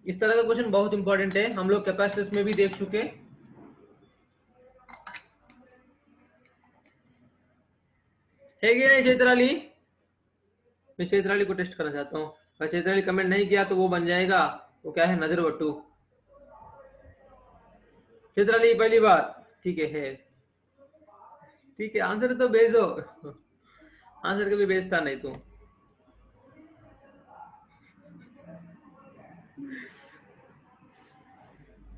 इस तरह का क्वेश्चन बहुत इंपॉर्टेंट है, हम लोग कैपेसिटर्स में भी देख चुके, है कि नहीं चैत्राली, मैं चैत्राली को टेस्ट करना चाहता हूँ, अगर चैत्राली कमेंट नहीं किया तो वो बन जाएगा, वो क्या है, नजर बट्टू। चैत्राली पहली बार, ठीक है, ठीक है, आंसर तो भेजो, आंसर कभी भेजता नहीं तू।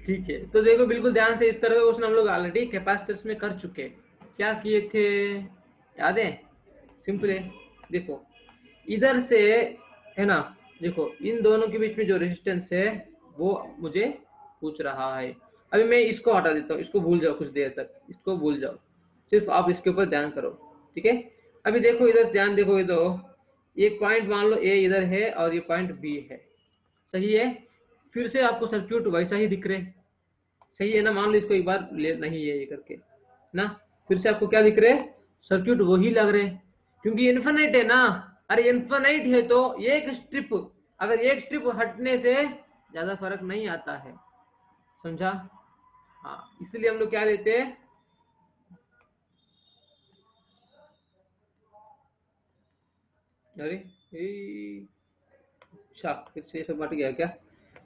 ठीक है, तो देखो बिल्कुल ध्यान से, इस तरह का क्वेश्चन हम लोग ऑलरेडी कैपेसिटर्स में कर चुके हैं। क्या किए थे, याद है? सिंपल है। देखो इधर से, है ना, देखो इन दोनों के बीच में जो रेजिस्टेंस है वो मुझे पूछ रहा है। अभी मैं इसको हटा देता हूँ, इसको भूल जाओ कुछ देर तक, इसको भूल जाओ, सिर्फ आप इसके ऊपर ध्यान करो। ठीक है, अभी देखो इधर से ध्यान देखो, ये तो एक पॉइंट मान लो ए इधर है और ये पॉइंट बी है, सही है। फिर से आपको सर्क्यूट वैसा ही दिख रहे, सही है ना? मान लो इसको एक बार ले नहीं है ये करके ना, फिर से आपको क्या दिख रहे, सर्क्यूट वही लग रहे, क्योंकि इन्फिनिट है ना। अरे इन्फिनिट है तो एक स्ट्रिप, अगर एक स्ट्रिप हटने से ज्यादा फर्क नहीं आता है, समझा? हाँ, इसलिए हम लोग क्या देते हैं, अरे अच्छा फिर से सब हट गया क्या?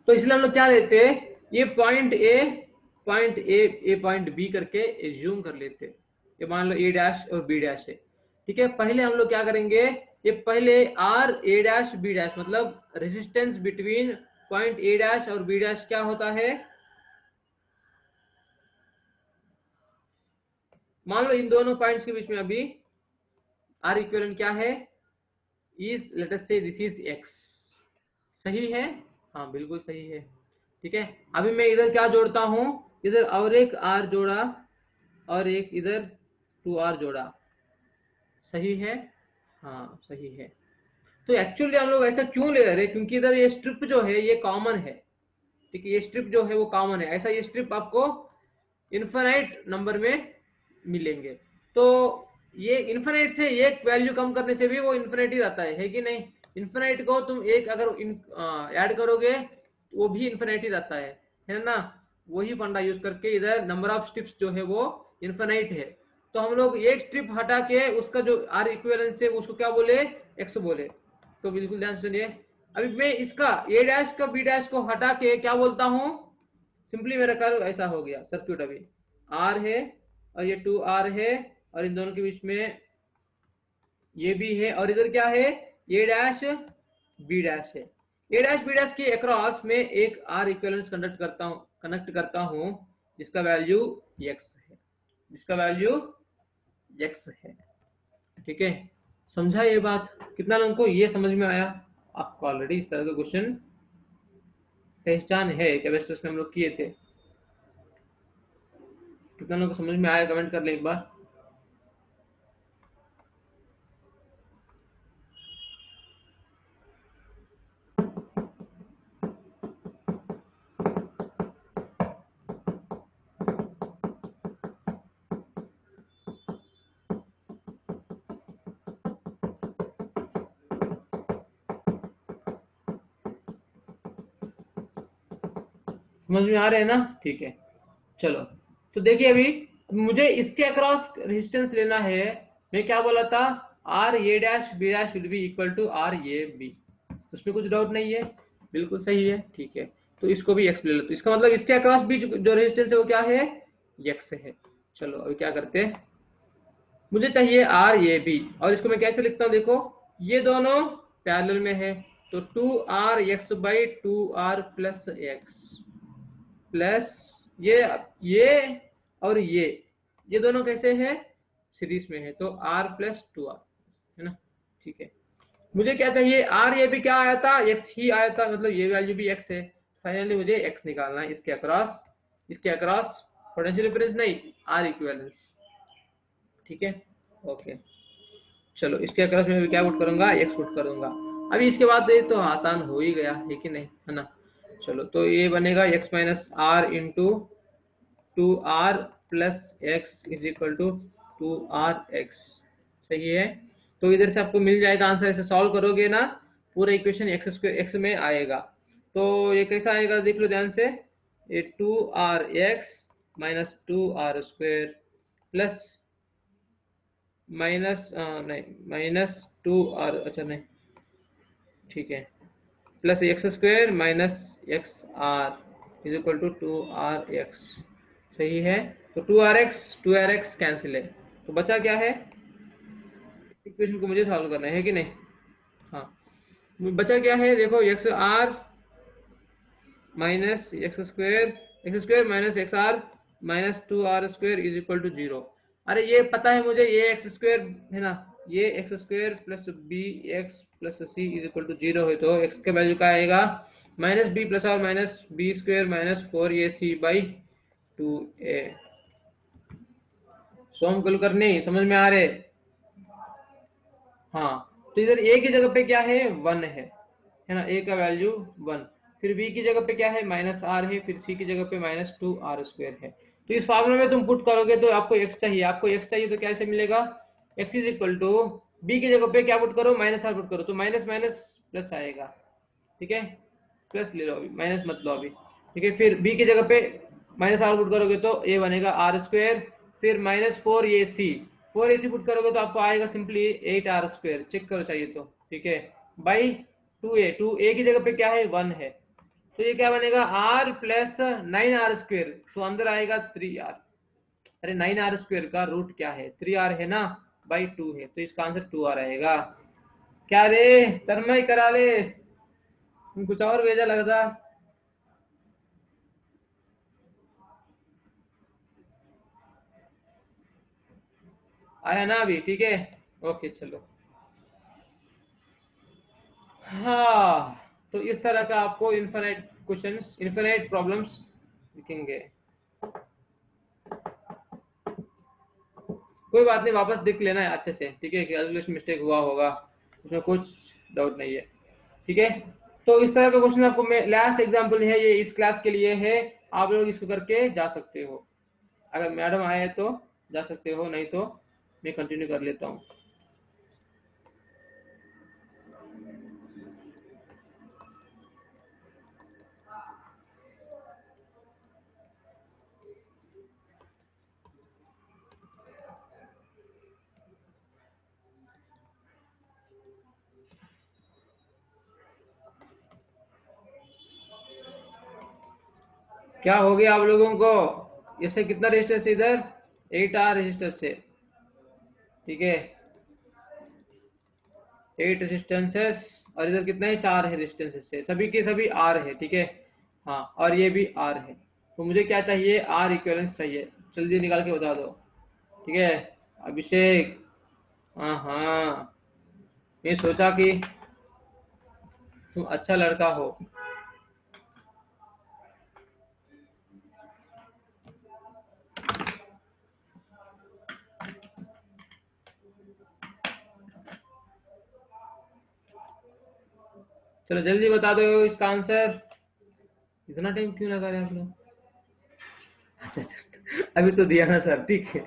तो इसलिए हम लोग क्या देते हैं, ये पॉइंट ए पॉइंट बी करके एज्यूम कर लेते हैं। ये मान लो ए डैश और बी डैश है, ठीक है। पहले हम लोग क्या करेंगे, ये पहले R A dash B dash, मतलब resistance between point A dash और बी डैश क्या होता है, मान लो इन दोनों पॉइंट्स के बीच में अभी आर इक्विवेलेंट क्या है, इज लेट अस से दिस इज एक्स, सही है? हाँ बिल्कुल सही है। ठीक है, अभी मैं इधर क्या जोड़ता हूँ, इधर और एक आर जोड़ा और एक इधर टू आर जोड़ा, सही है? हाँ सही है। तो एक्चुअली हम लोग ऐसा क्यों ले रहे हैं, क्योंकि इधर ये स्ट्रिप जो है ये कॉमन है, ठीक है, ये स्ट्रिप जो है वो कॉमन है, ऐसा ये स्ट्रिप आपको इनफाइनाइट नंबर में मिलेंगे। तो ये इनफाइनाइट से एक वैल्यू कम करने से भी वो इन्फिनिटी रहता है कि नहीं? इन्फिनाइट को तुम एक अगर ऐड करोगे तो वो भी इन्फिनिटी रहता है ना? वही फंडा यूज करके इधर नंबर ऑफ स्ट्रिप्स जो है वो इन्फिनाइट है। तो हम लोग एक स्ट्रिप हटा के उसका जो आर इक्विवेलेंस है उसको क्या बोले, एक्स बोले। तो बिल्कुल ध्यान सुनिए, अभी मैं इसका ए डैश का बी डैश को हटा के क्या बोलता हूँ, सिंपली मेरा कर्व ऐसा हो गया सर्क्यूट, अभी आर है और ये टू आर है और इन दोनों के बीच में ये भी है और इधर क्या है, ए डैश बी डैश है। ए डैश बी डैश के अक्रॉस में एक आर इक्विवेलेंस कनेक्ट करता हूं जिसका वैल्यू एक्स है, जिसका वैल्यू एक्स है। ठीक है, समझा ये बात? कितना लोगों को ये समझ में आया? आपको ऑलरेडी इस तरह के क्वेश्चन पहचान है, कैपेसिटर्स में हम लोग किए थे। कितना लोगों को समझ में आया, कमेंट कर ले एक बार। समझ में आ रहे हैं ना? ठीक है, चलो। तो देखिए अभी मुझे इसके अक्रॉस रेजिस्टेंस लेना है, मैं क्या बोला था, R A dash B dash will be equal to R A B, उसमें कुछ डाउट नहीं है, बिल्कुल सही है। ठीक है, तो इसको भी एक्स ले लो, तो इसका मतलब इसके अक्रॉस भी जो रेजिस्टेंस है वो क्या है, एक्स है। चलो अभी क्या करते हैं, मुझे चाहिए आर ए बी, और इसको मैं कैसे लिखता हूँ, देखो ये दोनों पैरेलल में है, तो two R x by two R plus x plus ये और ये दोनों कैसे हैं, सीरीज में है, तो आर प्लस टू आर, है ना? ठीक है, मुझे क्या चाहिए, आर ये भी क्या आया था, एक्स ही आया था, मतलब ये वैल्यू भी एक्स है। फाइनली मुझे एक्स निकालना है इसके अक्रॉस, पोटेंशियल डिफरेंस नहीं, आर इक्विवेलेंस। ठीक है, ओके। चलो इसके अक्रॉस में भी क्या पुट करूंगा, एक्स पुट करूंगा। अभी इसके बाद ये तो आसान हो ही गया है कि नहीं, है ना? चलो तो ये बनेगा x minus R into two R plus x is equal to two R x, सही है? तो इधर से आपको मिल जाएगा आंसर, ऐसे सॉल्व करोगे ना पूरा इक्वेशन एक्स स्क्वायर एक्स में आएगा। तो ये कैसा आएगा देख लो ध्यान से, ये two R x minus two R square plus minus नहीं माइनस टू आर, अच्छा नहीं, ठीक है, plus x square minus x R is equal to two R x, सही है? तो टू आर एक्स कैंसिल है, तो बचा क्या है, इक्वेशन को मुझे सॉल्व करना है कि नहीं। हाँ, बचा क्या है देखो, x R minus x square minus x R minus 2r² is equal to 0। अरे ये पता है मुझे, ये एक्स स्क्वेयर है ना, ये x square plus B x plus C is equal to 0 है, तो एक्स का वैल्यू क्या आएगा, माइनस बी प्लस और minus B square minus 4ac by 2a। Som Kulkarni समझ में आ रहे। हाँ, तो इधर ए की जगह पे क्या है, 1 है ना, ए का वैल्यू 1। फिर बी की जगह पे क्या है, माइनस आर है। फिर सी की जगह पे माइनस 2r² है। तो इस फॉर्मूले में तुम पुट करोगे तो आपको एक्स चाहिए, तो कैसे मिलेगा, x is equal to, B की जगह पे क्या पुट करो, माइनस आर पुट करो, तो माइनस माइनस प्लस आएगा। ठीक है, प्लस ले लो अभी, माइनस मत लो अभी। ठीक है, फिर बी की जगह पे माइनस आर पुट करोगे तो ए बनेगा r²। फिर माइनस 4ac पुट करोगे तो आपको आएगा सिंपली 8r²। चेक करो चाहिए तो। ठीक है, बाई 2a की जगह पे क्या है, 1 है, तो ये क्या बनेगा, r प्लस 9r²। तो अंदर आएगा 3r। अरे 9r² का रूट क्या है, 3r है ना, बाई 2 है, तो इसका आंसर 2r आएगा। क्या रे तन्मय करा ले, तुम कुछ और भेजा लगता। आया ना अभी, ठीक है, ओके चलो। हाँ, तो इस तरह का आपको इन्फिनिट क्वेश्चंस, इन्फिनिट प्रॉब्लम्स दिखेंगे। कोई बात नहीं, वापस देख लेना है अच्छे से, ठीक है, कैलकुलेशन मिस्टेक हुआ होगा, उसमें कुछ डाउट नहीं है। ठीक है, तो इस तरह का क्वेश्चन आपको, मैं लास्ट एग्जांपल है ये, इस क्लास के लिए है, आप लोग इसको करके जा सकते हो। अगर मैडम आए तो जा सकते हो, नहीं तो मैं कंटिन्यू कर लेता हूँ। क्या हो गया आप लोगों को, इससे कितना रेजिस्टेंस इधर, 8r रेजिस्टेंस से। ठीक है, 8 रेजिस्टेंसेस, और इधर कितना है, 4 है रेजिस्टेंसेस से, सभी के सभी आर है। ठीक है, हाँ, और ये भी आर है, तो मुझे क्या चाहिए, आर इक्विवेलेंस चाहिए, जल्दी निकाल के बता दो। ठीक है, अभिषेक, हाँ हाँ, मैं सोचा कि तुम अच्छा लड़का हो। चलो जल्दी बता दो इसका आंसर, इतना टाइम क्यों लगा रहे हैं आप लोग। अच्छा अच्छा, अभी तो दिया ना सर, ठीक है,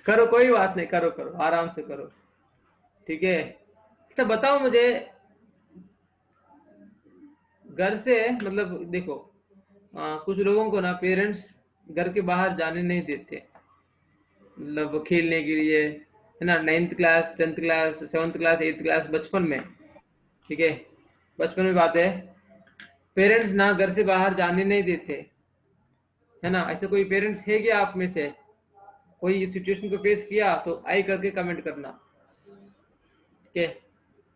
करो कोई बात नहीं, करो करो आराम से करो। ठीक है, अच्छा बताओ मुझे, घर से मतलब देखो, कुछ लोगों को ना पेरेंट्स घर के बाहर जाने नहीं देते, मतलब खेलने के लिए, है ना, 9th class 10th class 7th class 8th class, बचपन में। ठीक है, बचपन में बात है, पेरेंट्स ना घर से बाहर जाने नहीं देते, है ना, ऐसे कोई पेरेंट्स है क्या आप में से, कोई इस सिचुएशन को फेस किया तो आई करके कमेंट करना। ठीक है,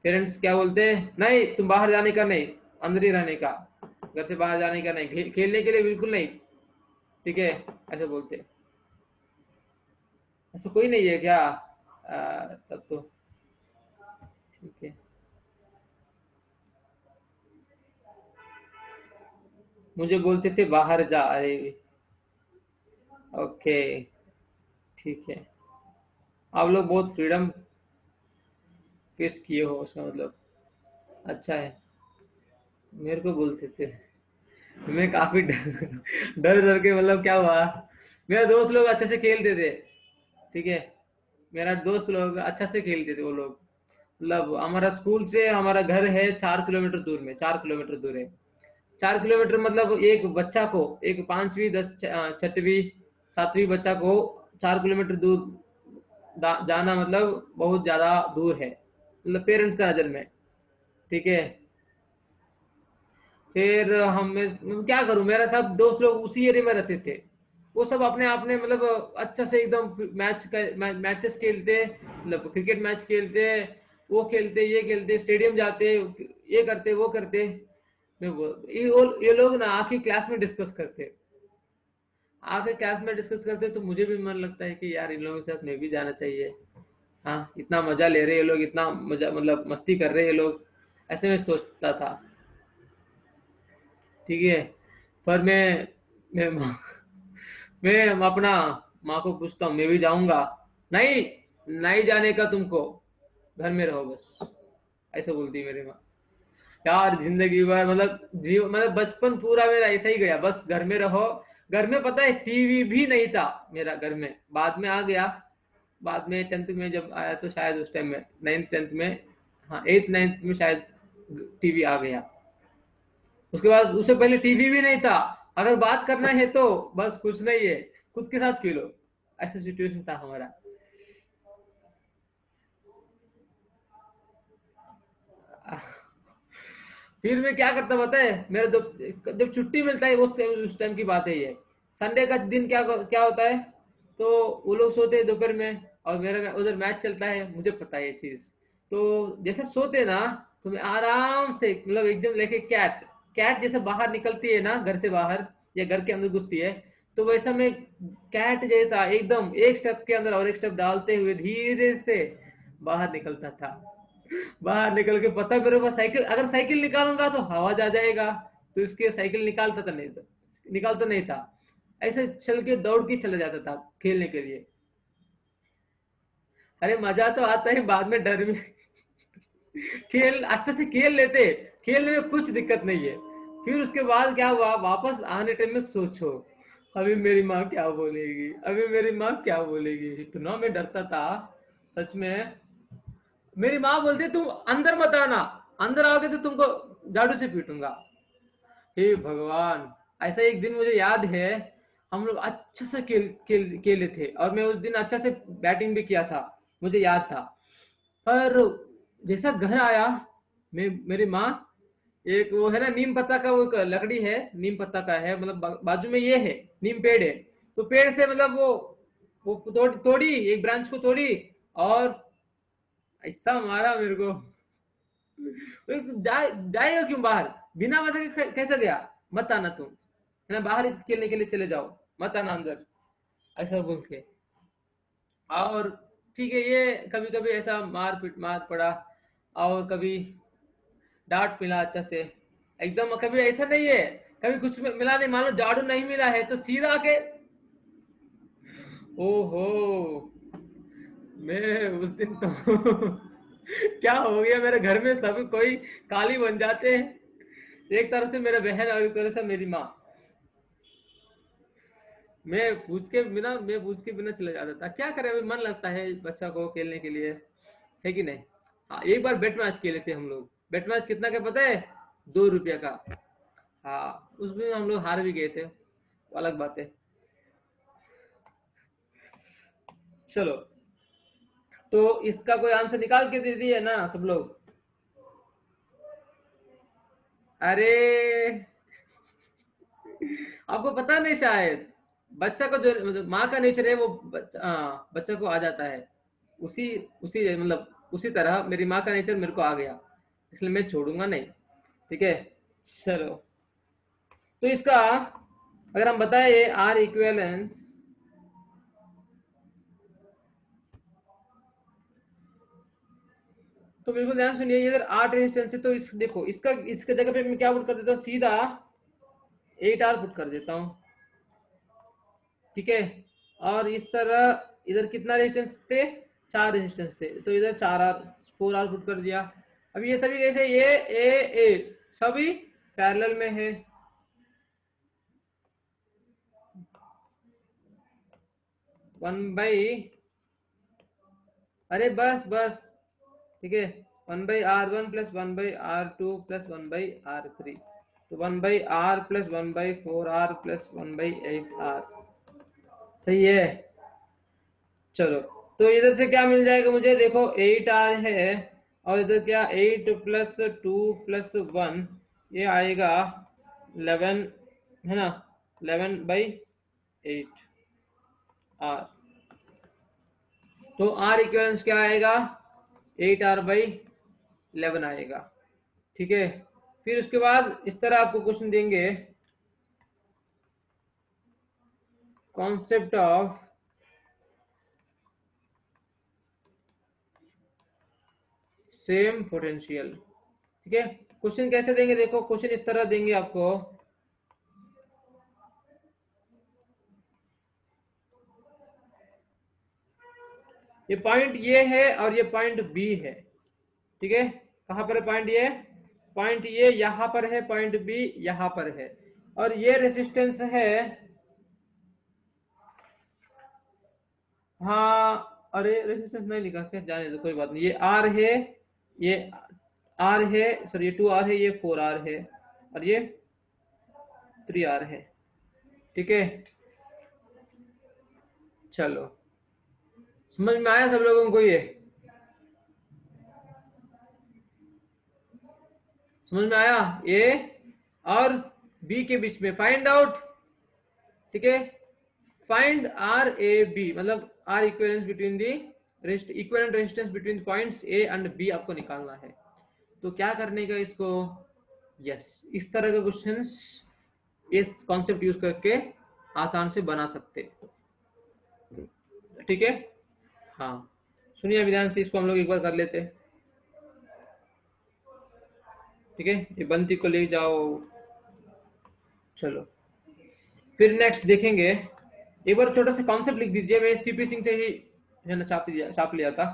पेरेंट्स क्या बोलते हैं, नहीं तुम बाहर जाने का नहीं, अंदर ही रहने का, घर से बाहर जाने का नहीं, खेलने के लिए बिल्कुल नहीं। ठीक है, ऐसे बोलते हैं। ऐसा कोई नहीं है क्या, तब तो ठीक है, मुझे बोलते थे बाहर जा, अरे ओके, ठीक है, आप लोग बहुत फ्रीडम फेस किए हो उसका मतलब, अच्छा है। मेरे को बोलते थे, मैं काफी डर डर के, मतलब क्या हुआ, मेरे दोस्त लोग अच्छे से खेलते थे। ठीक है, मेरा दोस्त लोग अच्छा से खेलते थे वो लोग, मतलब हमारा स्कूल से हमारा घर है 4 किलोमीटर दूर में, 4 किलोमीटर दूर है। 4 किलोमीटर मतलब एक बच्चा को, एक पांचवी दस छठवीं सातवीं बच्चा को 4 किलोमीटर दूर जाना मतलब बहुत ज्यादा दूर है, मतलब पेरेंट्स का नजर में। ठीक है, फिर हम, मैं क्या करूं, मेरा सब दोस्त लोग उसी एरिया में रहते थे, वो सब अपने अपने मतलब अच्छा से एकदम मैचेस खेलते, मतलब क्रिकेट मैच खेलते, वो खेलते, ये खेलते, स्टेडियम जाते, ये करते, वो करते। ये लोग ना आके क्लास में डिस्कस करते, आके क्लास में डिस्कस करते, तो मुझे भी मन लगता है कि यार इन लोगों के साथ मैं भी जाना चाहिए। हाँ, इतना मजा ले रहे हैं ये लोग, इतना मजा, मतलब मस्ती कर रहे हैं ये लोग, ऐसे में सोचता था। ठीक है। पर मैं मैं अपना माँ को पूछता हूँ, मैं भी जाऊंगा। नहीं, नहीं जाने का तुमको, घर में रहो बस, ऐसे बोलती है मेरी माँ। यार जिंदगी भर, मतलब जीव, मतलब बचपन पूरा मेरा ऐसा ही गया, बस घर में रहो। घर में पता है टीवी भी नहीं था मेरा घर में, बाद में आ गया। बाद में 10th में जब आया तो शायद उस टाइम में 9th 10th में, हाँ 8th 9th में शायद टीवी आ गया। उसके बाद, उससे पहले टीवी भी नहीं था। अगर बात करना है तो बस कुछ नहीं है, खुद के साथ खेलो, ऐसा सिचुएशन था हमारा। फिर मैं क्या करता पता है, मेरा जब जब छुट्टी मिलता है उस टाइम की बात है ये। संडे का दिन क्या क्या होता है, तो वो लोग सोते हैं दोपहर में, और मेरा उधर मैच चलता है, मुझे पता है ये चीज। तो जैसे सोते ना, तो मैं आराम से, मतलब एकदम लेके कैट, कैट जैसे बाहर निकलती है ना घर से बाहर, या घर के अंदर घुसती है, तो वैसा मैं कैट जैसा एकदम एक स्टेप के अंदर और एक स्टेप डालते हुए धीरे से बाहर निकलता था। बाहर निकल के, पता है मेरे पास साइकिल, अगर साइकिल निकालूंगा तो हवा जा जाएगा, तो इसके साइकिल निकालता था नहीं, था निकालता नहीं था, ऐसे चल के दौड़ के चले जाता था खेलने के लिए। अरे मजा तो आता है, बाद में डर में। खेल अच्छे से खेल लेते, खेलने में कुछ दिक्कत नहीं है। फिर उसके बाद क्या हुआ, वापस आने टाइम में सोचो, अभी मेरी माँ क्या बोलेगी, अभी मेरी माँ क्या बोलेगी, इतना मैं डरता था सच में। मेरी माँ बोलती तुम अंदर मत आना, अंदर आओगे तो तुमको झाड़ू से पीटूंगा। हे भगवान। ऐसा एक दिन मुझे याद है, हम लोग अच्छा से खेले थे, और मैं उस दिन अच्छा से बैटिंग भी किया था, मुझे याद था। पर जैसा घर आया, मेरी माँ, एक वो है ना नीम पत्ता का, वो एक लकड़ी है, नीम पत्ता का है, मतलब बाजू में ये है, नीम पेड़ है, तो पेड़ से मतलब वो तोड़ी, एक ब्रांच को तोड़ी, और ऐसा मारा मेरे को। जाएगा क्यों बाहर, बिना वजह के कैसे गया, मत आना तुम, है ना, बाहर खेलने के लिए चले जाओ, मत आना अंदर, ऐसा बोल के। और ठीक है, ये कभी कभी ऐसा मार पड़ा, और कभी डांट मिला अच्छा से, एकदम कभी ऐसा नहीं है, कभी कुछ मिला नहीं, मान लो झाड़ू नहीं मिला है तो सीधा आके, ओहो, मैं उस दिन तो क्या हो गया मेरे घर में, सब कोई काली बन जाते हैं, एक तरफ से मेरा बहन और एक तरफ से मेरी माँ। मैं पूछ के बिना चले जाता था, क्या करें, अभी मन लगता है बच्चा को खेलने के लिए, है कि नहीं। हाँ, एक बार बेट मैच खेले थे हम लोग, बेट मैच कितना का पता है, 2 रुपया का। हाँ, उसमें हम लोग हार भी गए थे, वो अलग बात है। चलो, तो इसका कोई आंसर निकाल के दे दिए ना सब लोग। अरे, आपको पता नहीं शायद, बच्चा को जो, मतलब माँ का नेचर है वो बच्चा को आ जाता है, उसी उसी मतलब उसी तरह मेरी माँ का नेचर मेरे को आ गया, इसलिए मैं छोड़ूंगा नहीं। ठीक है। चलो, तो इसका अगर हम बताए आर इक्वेलेंस, तो बिल्कुल ध्यान सुनिए, ये अगर 8 रेजिस्टेंस है, तो इस देखो, इसका इसके जगह पे मैं क्या पुट कर देता हूँ, सीधा 8R पुट कर देता हूँ। ठीक है। और इस तरह इधर कितना रेजिस्टेंस थे, 4 रेजिस्टेंस थे, तो इधर 4R, 4R पुट कर दिया। अब ये सभी कैसे, ये ए सभी पैरेलल में है, 1 बाई, अरे बस बस, ठीक है, 1/R1 plus 1/R2 plus 1/R3, तो 1/R plus 1/4R plus 1/8R, सही है। चलो, तो इधर से क्या मिल जाएगा मुझे, देखो 8R है, और इधर क्या, 8 + 2 + 1, ये आएगा 11, है ना, 11/8R। तो R इक्वलेंस क्या आएगा, 8R/11 आएगा। ठीक है, फिर उसके बाद इस तरह आपको क्वेश्चन देंगे, कॉन्सेप्ट ऑफ सेम पोटेंशियल। ठीक है, क्वेश्चन कैसे देंगे, देखो क्वेश्चन इस तरह देंगे आपको, ये पॉइंट ये है और ये पॉइंट बी है। ठीक है, कहां पर है पॉइंट ये, पॉइंट ये यहां पर है, पॉइंट बी यहां पर है, और ये रेजिस्टेंस है, हाँ अरे रेजिस्टेंस नहीं लिखा क्या, जाने दो कोई बात नहीं, ये आर है, ये आर है, सॉरी ये 2R है, ये 4R है, और ये 3R है। ठीक है, चलो समझ में आया सब लोगों को, ये समझ में आया, ए और बी के बीच में फाइंड आउट। ठीक है, फाइंड आर ए बी, मतलब R equivalence between the equivalent resistance between points A and B आपको निकालना है। तो क्या करने का इसको, यस इस तरह के क्वेश्चंस इस कॉन्सेप्ट यूज करके आसान से बना सकते। ठीक है, हाँ सुनिए विधान से, इसको हम लोग एक बार कर लेते हैं। ठीक है, ये बंती को ले जाओ, चलो फिर नेक्स्ट देखेंगे। एक बार छोटा सा कॉन्सेप्ट लिख दीजिए, मैं सीपी सिंह से ही है ना छाप लिया था।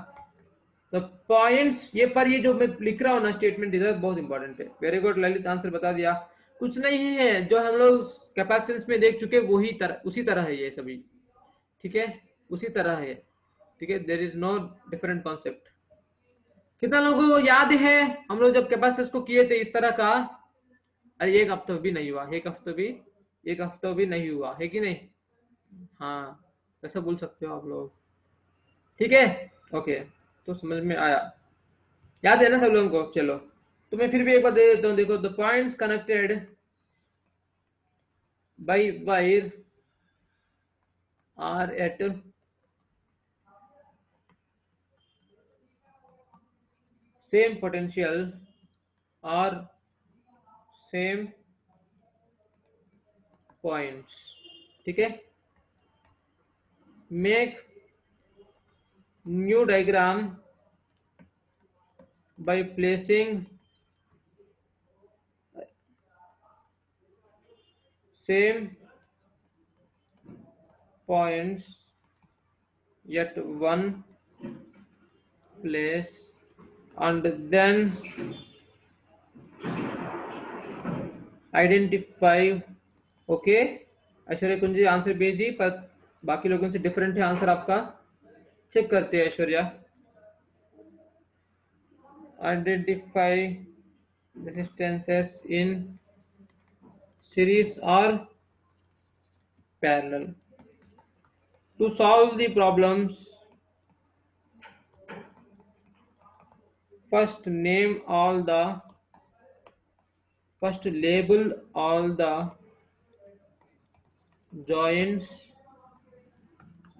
तो पॉइंट्स ये पर, ये जो मैं लिख रहा हूँ ना स्टेटमेंट, इधर बहुत इंपॉर्टेंट है। वेरी गुड ललित, आंसर बता दिया। कुछ नहीं है, जो हम लोग कैपेसिटेंस में देख चुके वही तरह, उसी तरह है ये सभी। ठीक है, उसी तरह है। ठीक है, there is no different concept. कितना लोगों को याद है हम लोग जब कैपेसिटेंस को किए थे इस तरह का, अरे एक हफ्ता भी नहीं हुआ, एक हफ्ता भी नहीं हुआ है कि नहीं, हाँ ऐसा बोल सकते हो आप लोग। ठीक है, ओके, तो समझ में आया, याद है ना सब लोगों को। चलो तो मैं फिर भी एक बार दे देता हूँ, देखो the points connected by wire are at same potential और सेम पॉइंट्स। ठीक है, make new diagram by placing same points at one place and then identify। Okay, Aishwarya कुंजी आंसर भेजी, पर बाकी लोगों से डिफरेंट है आंसर आपका, चेक करते हैं Aishwarya. Identify resistances in series और parallel to solve the problems। first label all the joints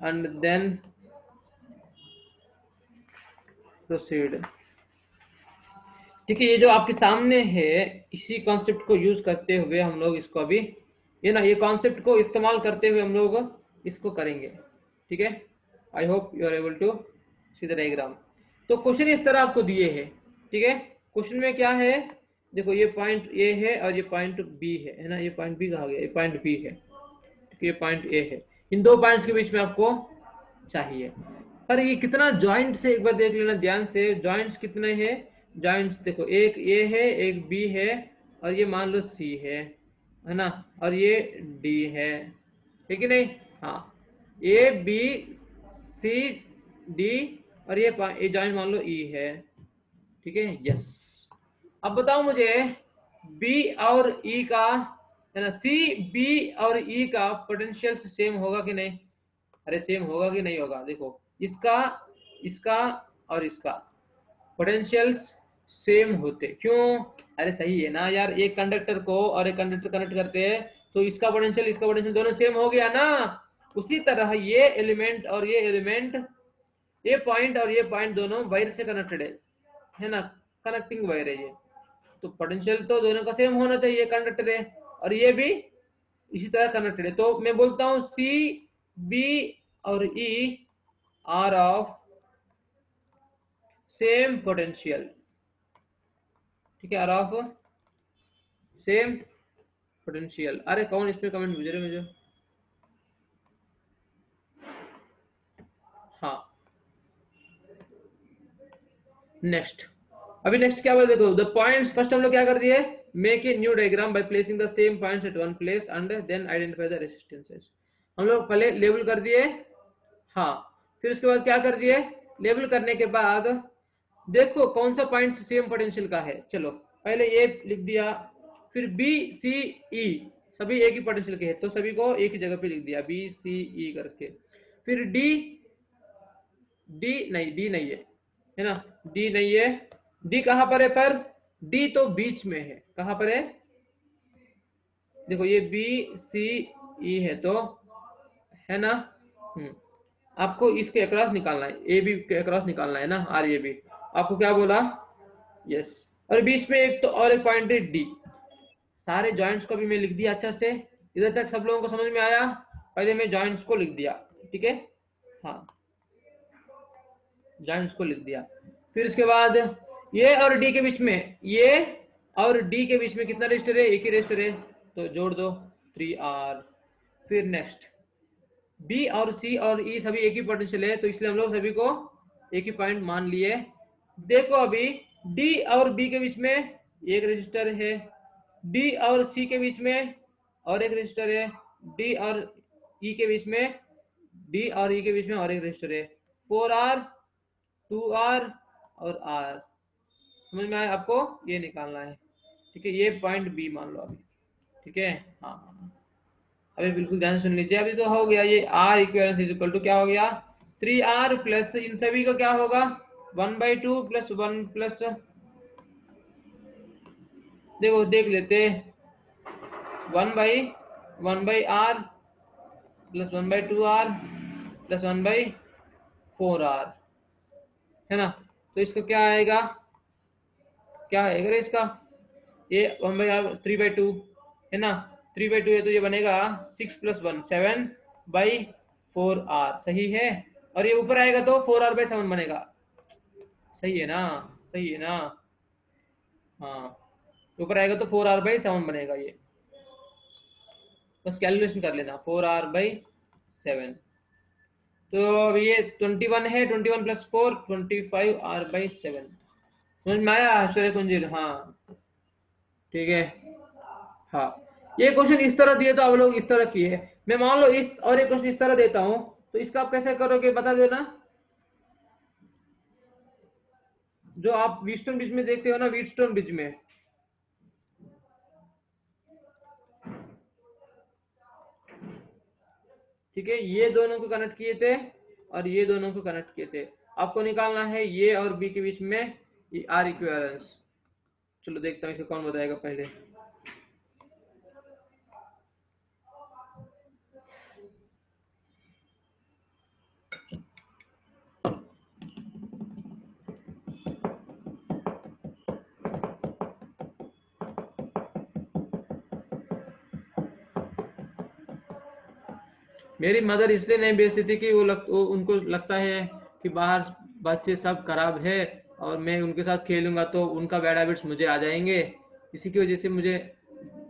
and then proceed। ठीक है, ये जो आपके सामने है, इसी कॉन्सेप्ट को यूज करते हुए हम लोग इसको अभी, ये ना ये कॉन्सेप्ट को इस्तेमाल करते हुए हम लोग इसको करेंगे। ठीक है, I hope you are able to see the diagram. तो क्वेश्चन इस तरह आपको दिए हैं। ठीक है, क्वेश्चन में क्या है, देखो ये पॉइंट ए है और ये पॉइंट बी है ना, ये पॉइंट बी कहा गया, ये पॉइंट बी है, ये पॉइंट ए है, इन दो पॉइंट्स के बीच में आपको चाहिए। पर ये कितना जॉइंट से एक बार देख लेना ध्यान से, जॉइंट्स कितने हैं, जॉइंट्स देखो एक ए है, एक बी है, और ये मान लो सी है ना, और ये डी है, ठीक है नहीं, हाँ ए बी सी डी, और ये जॉइंट मान लो ई है। ठीक है, यस। अब बताओ मुझे बी और ई का, है ना, सी बी और ई का पोटेंशियल सेम होगा कि नहीं, अरे सेम होगा कि नहीं होगा, देखो इसका इसका और इसका पोटेंशियल्स सेम होते, क्यों, अरे सही है ना यार, एक कंडक्टर को और एक कंडक्टर कनेक्ट करते हैं तो इसका पोटेंशियल दोनों सेम हो गया ना। उसी तरह ये एलिमेंट और ये एलिमेंट ये पॉइंट और ये पॉइंट दोनों वायर से कनेक्टेड है ना, कनेक्टिंग वायर है ये, तो पोटेंशियल तो दोनों का सेम होना चाहिए, कंडक्टर है, और ये भी इसी तरह कनेक्टेड है। तो मैं बोलता हूं सी बी और E R of same potential, ठीक है, आर ऑफ सेम पोटेंशियल। अरे कौन इसमें कमेंट भेज रहे मुझे? हाँ, नेक्स्ट, अभी नेक्स्ट क्या बोल, देखो द पॉइंट्स, फर्स्ट हम लोग क्या कर दिए, make a new diagram by placing the same points at one place and then identify the resistances. हम लोग पहले लेबल कर दिए, हाँ, फिर उसके बाद क्या कर दिए, लेबल करने के बाद देखो कौन सा पॉइंट सेम पोटेंशियल का है, चलो पहले ए लिख दिया, फिर बी सी ई सभी एक ही पोटेंशियल के हैं, तो सभी को एक ही जगह पे लिख दिया बी सी ई करके। फिर डी, डी नहीं है ना, डी नहीं है, डी कहां पर है, पर डी तो बीच में है, कहां पर है, देखो ये बी सी ई है तो, है ना, आपको इसके अक्रॉस निकालना है, ए बी के अक्रॉस निकालना है ना, आर ए बी, आपको क्या बोला, यस, और बीच में एक तो और एक पॉइंट है डी। सारे जॉइंट्स को भी मैं लिख दिया अच्छा से, इधर तक सब लोगों को समझ में आया, पहले मैं जॉइंट्स को लिख दिया, ठीक है, हाँ, जॉइंट्स को लिख दिया, फिर इसके बाद ये और डी के बीच में, ये और डी के बीच में कितना रेजिस्टर है, एक ही रेजिस्टर है, तो जोड़ दो 3R। फिर नेक्स्ट बी और सी और ई सभी एक ही पोटेंशियल है, तो इसलिए हम लोग सभी को एक ही पॉइंट मान लिए। देखो अभी डी और बी के बीच में एक रेजिस्टर है, डी और सी के बीच में और एक रेजिस्टर है, डी और ई के बीच में, डी और ई के बीच में और एक रेजिस्टर है, 4R 2R और R, समझ में आया आपको, ये निकालना है, ठीक है, ये पॉइंट बी मान लो अभी, ठीक है, हाँ, अभी बिल्कुल ध्यान सुन लीजिए, अभी तो हो गया ये R equivalence is equal to क्या हो गया, 3R प्लस इन सभी का क्या होगा 1/2 प्लस 1 प्लस, देखो देख लेते, 1/R plus 1/2R plus 1/4R, है ना, तो इसका क्या आएगा, क्या आएगा इसका, ये 1/R 3/2 है ना, 3/2 है तो ये बनेगा 6 + 1 7/4R, सही है, और ये ऊपर आएगा तो 4R/7 बनेगा, सही है ना, सही है ना, हाँ, ऊपर आएगा तो 4R/7 बनेगा, ये बस कैलकुलेशन कर लेना, 4R/7, तो अब ये 21 है, 21 + 4 25R/7, समझ में आया आश्चर्य कुंजिल, हाँ, ठीक है, हाँ, ये क्वेश्चन इस तरह दिए तो आप लोग इस तरह किए, मैं मान लो इस और एक क्वेश्चन इस तरह देता हूं, तो इसका आप कैसे करोगे बता देना, जो आप व्हीटस्टोन ब्रिज में देखते हो ना, व्हीटस्टोन ब्रिज में, ठीक है, ये दोनों को कनेक्ट किए थे और ये दोनों को कनेक्ट किए थे, आपको निकालना है ये और बी के बीच में ये आर इक्विवेलेंस। चलो देखता हूँ इसको कौन बताएगा पहले, मेरी मदर इसलिए नहीं बेचती थी कि वो उनको लगता है कि बाहर बच्चे सब खराब है और मैं उनके साथ खेलूंगा तो उनका बैड हैबिट्स मुझे आ जाएंगे, इसी की वजह से मुझे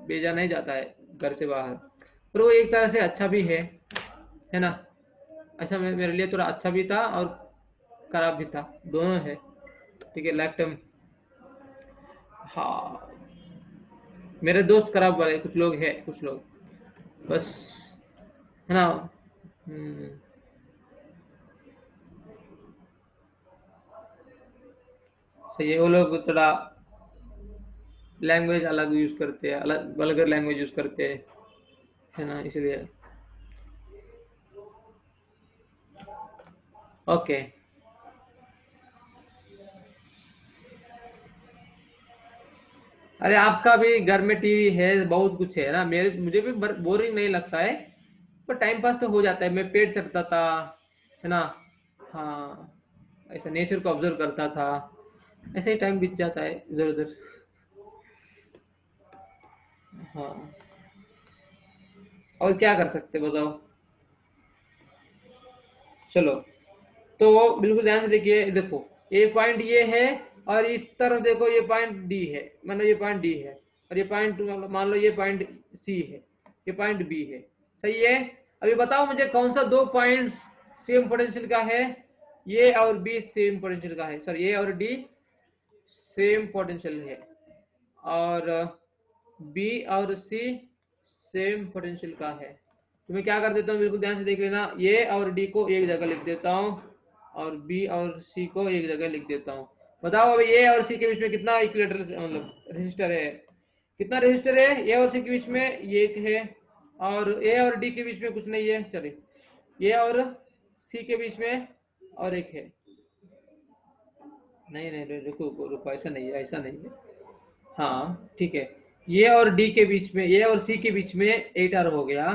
भेजा नहीं जाता है घर से बाहर, पर वो एक तरह से अच्छा भी है ना, अच्छा मेरे लिए थोड़ा अच्छा भी था और खराब भी था, दोनों है, ठीक है, लाइफ टाइम, हाँ, मेरे दोस्त खराब वाले कुछ लोग हैं, कुछ लोग बस, है ना, सही है, वो लोग थोड़ा लैंग्वेज अलग यूज करते हैं, अलग वल्गर लैंग्वेज यूज करते हैं, है ना, इसलिए, ओके, अरे आपका भी घर में टीवी है, बहुत कुछ है ना, मेरे मुझे भी बोरिंग नहीं लगता है, पर टाइम पास तो हो जाता है, मैं पेट चढ़ता था, है ना, हाँ, ऐसा नेचर को ऑब्जर्व करता था, ऐसे ही टाइम बीत जाता है इधर उधर। हाँ, और क्या कर सकते बताओ। चलो, तो बिल्कुल ध्यान से देखिए, देखो ये पॉइंट ये है, और इस तरफ देखो ये पॉइंट डी है, मान लो ये पॉइंट डी है, और ये पॉइंट मान लो ये पॉइंट सी है, ये पॉइंट बी है। सही है। अभी बताओ मुझे कौन सा दो पॉइंट्स सेम पोटेंशियल का है। ये और बी सेम पोटेंशियल का है, सॉरी ए और डी सेम पोटेंशियल है, और बी और सी सेम पोटेंशियल का है। तो मैं क्या कर देता हूँ, बिल्कुल ध्यान से देख लेना, ए और डी को एक जगह लिख देता हूँ, और बी और सी को एक जगह लिख देता हूँ। बताओ अभी ए और सी के बीच में कितना इक्विलेटर मतलब रेजिस्टर है, कितना रेजिस्टर है ए और सी के बीच में, ये एक है, और ए और डी के बीच में कुछ नहीं है। चलिए, ए और सी के बीच में और एक है, नहीं नहीं रुको रुको रुको, ऐसा नहीं है, ऐसा नहीं है। हाँ ठीक है, ये और डी के बीच में, ये और सी के बीच में 8R हो गया।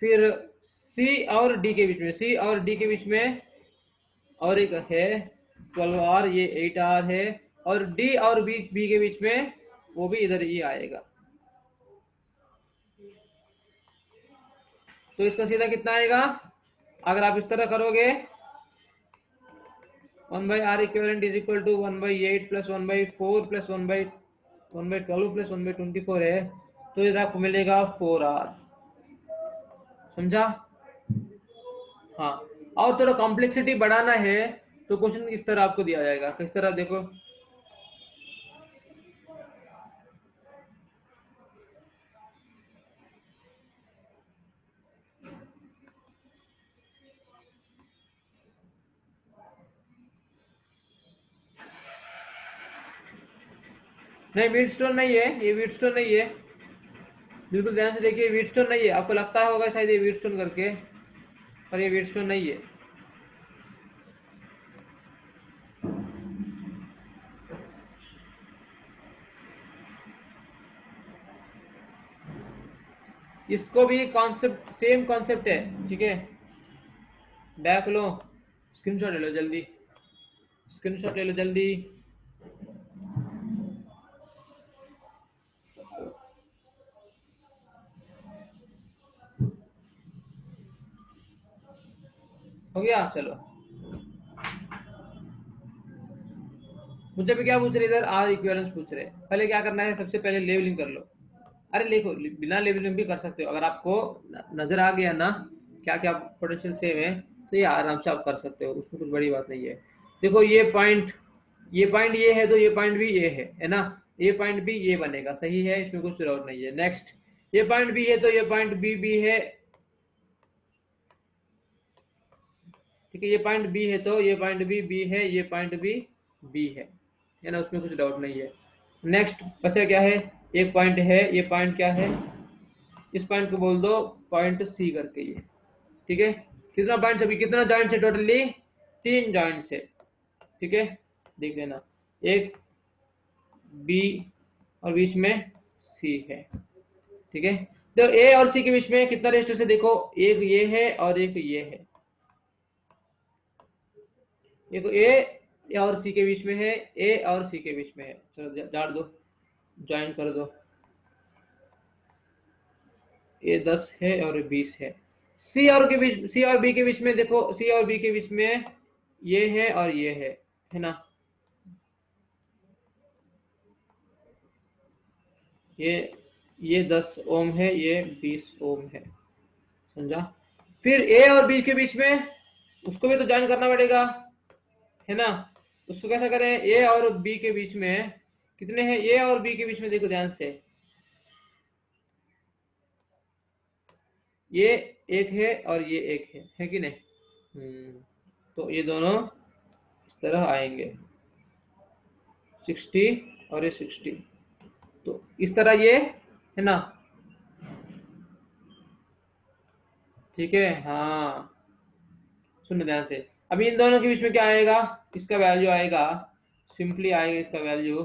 फिर सी और डी के बीच में, सी और डी के बीच में और एक है 12R, ये 8R है, और डी और बी के बीच में वो भी इधर ही आएगा। तो इसका सीधा कितना आएगा, अगर आप इस तरह करोगे, 1/R equivalent is equal to 1/8 plus 1/4 plus 1/12 plus 1/24 है, तो इधर आपको मिलेगा 4R। समझा। हाँ, और थोड़ा कॉम्प्लेक्सिटी बढ़ाना है तो क्वेश्चन इस तरह आपको दिया जाएगा, किस तरह देखो, नहीं व्हीटस्टोन नहीं है, ये व्हीटस्टोन नहीं है, बिल्कुल ध्यान से देखिए, व्हीटस्टोन नहीं है। आपको लगता होगा शायद ये व्हीटस्टोन करके, पर ये व्हीटस्टोन नहीं है। इसको भी कॉन्सेप्ट सेम कॉन्सेप्ट है, ठीक है। बैक लो, स्क्रीनशॉट ले लो जल्दी, स्क्रीनशॉट ले लो जल्दी। हो गया, चलो। मुझे भी क्या पूछ रहे इधर, आर इक्विवेलेंस पूछ रहे। पहले क्या करना है, सबसे पहले लेवलिंग कर लो। अरे देखो, बिना लेवलिंग भी कर सकते हो, अगर आपको नजर आ गया ना क्या क्या पोटेंशियल सेम है, तो ये आराम से आप कर सकते हो, उसमें कुछ बड़ी बात नहीं है। देखो ये पॉइंट, ये पॉइंट ये है, तो ये पॉइंट भी ये है ना, ये पॉइंट भी ये बनेगा, सही है, इसमें कुछ डाउट नहीं है। नेक्स्ट, ये पॉइंट बी है तो ये पॉइंट बी भी है, ठीक है, ये पॉइंट बी है तो ये पॉइंट भी बी है, ये पॉइंट भी बी है ना, उसमें कुछ डाउट नहीं है। नेक्स्ट बचा क्या है, एक पॉइंट है, ये पॉइंट क्या है, इस पॉइंट को बोल दो पॉइंट सी करके, ये ठीक है। कितना पॉइंट, अभी कितना जॉइंट है टोटली, 3 जॉइंट है, ठीक है। देख लेना, एक बी और बीच में सी है, ठीक है। तो ए और सी के बीच में कितना रेजिस्टेंस है, देखो एक ये है और एक ये है, देखो ए और सी के बीच में है, ए और सी के बीच में है। चलो डाल दो, ज्वाइन कर दो, ये 10 है और 20 है। सी और के बीच, सी और बी के बीच में देखो, सी और बी के बीच में ये है और ये है ना, ये 10 ओम है, ये 20 ओम है, समझा। फिर ए और बी के बीच में उसको भी तो ज्वाइन करना पड़ेगा, है ना। उसको कैसा करें, ए और बी के बीच में कितने हैं, ए और बी के बीच में देखो ध्यान से, ये एक है और ये एक है कि नहीं। तो ये दोनों इस तरह आएंगे, 60 और ये 60, तो इस तरह ये है ना, ठीक है। हाँ, सुनो ध्यान से, अभी इन दोनों के बीच में क्या आएगा, इसका वैल्यू आएगा, सिंपली आएगा इसका वैल्यू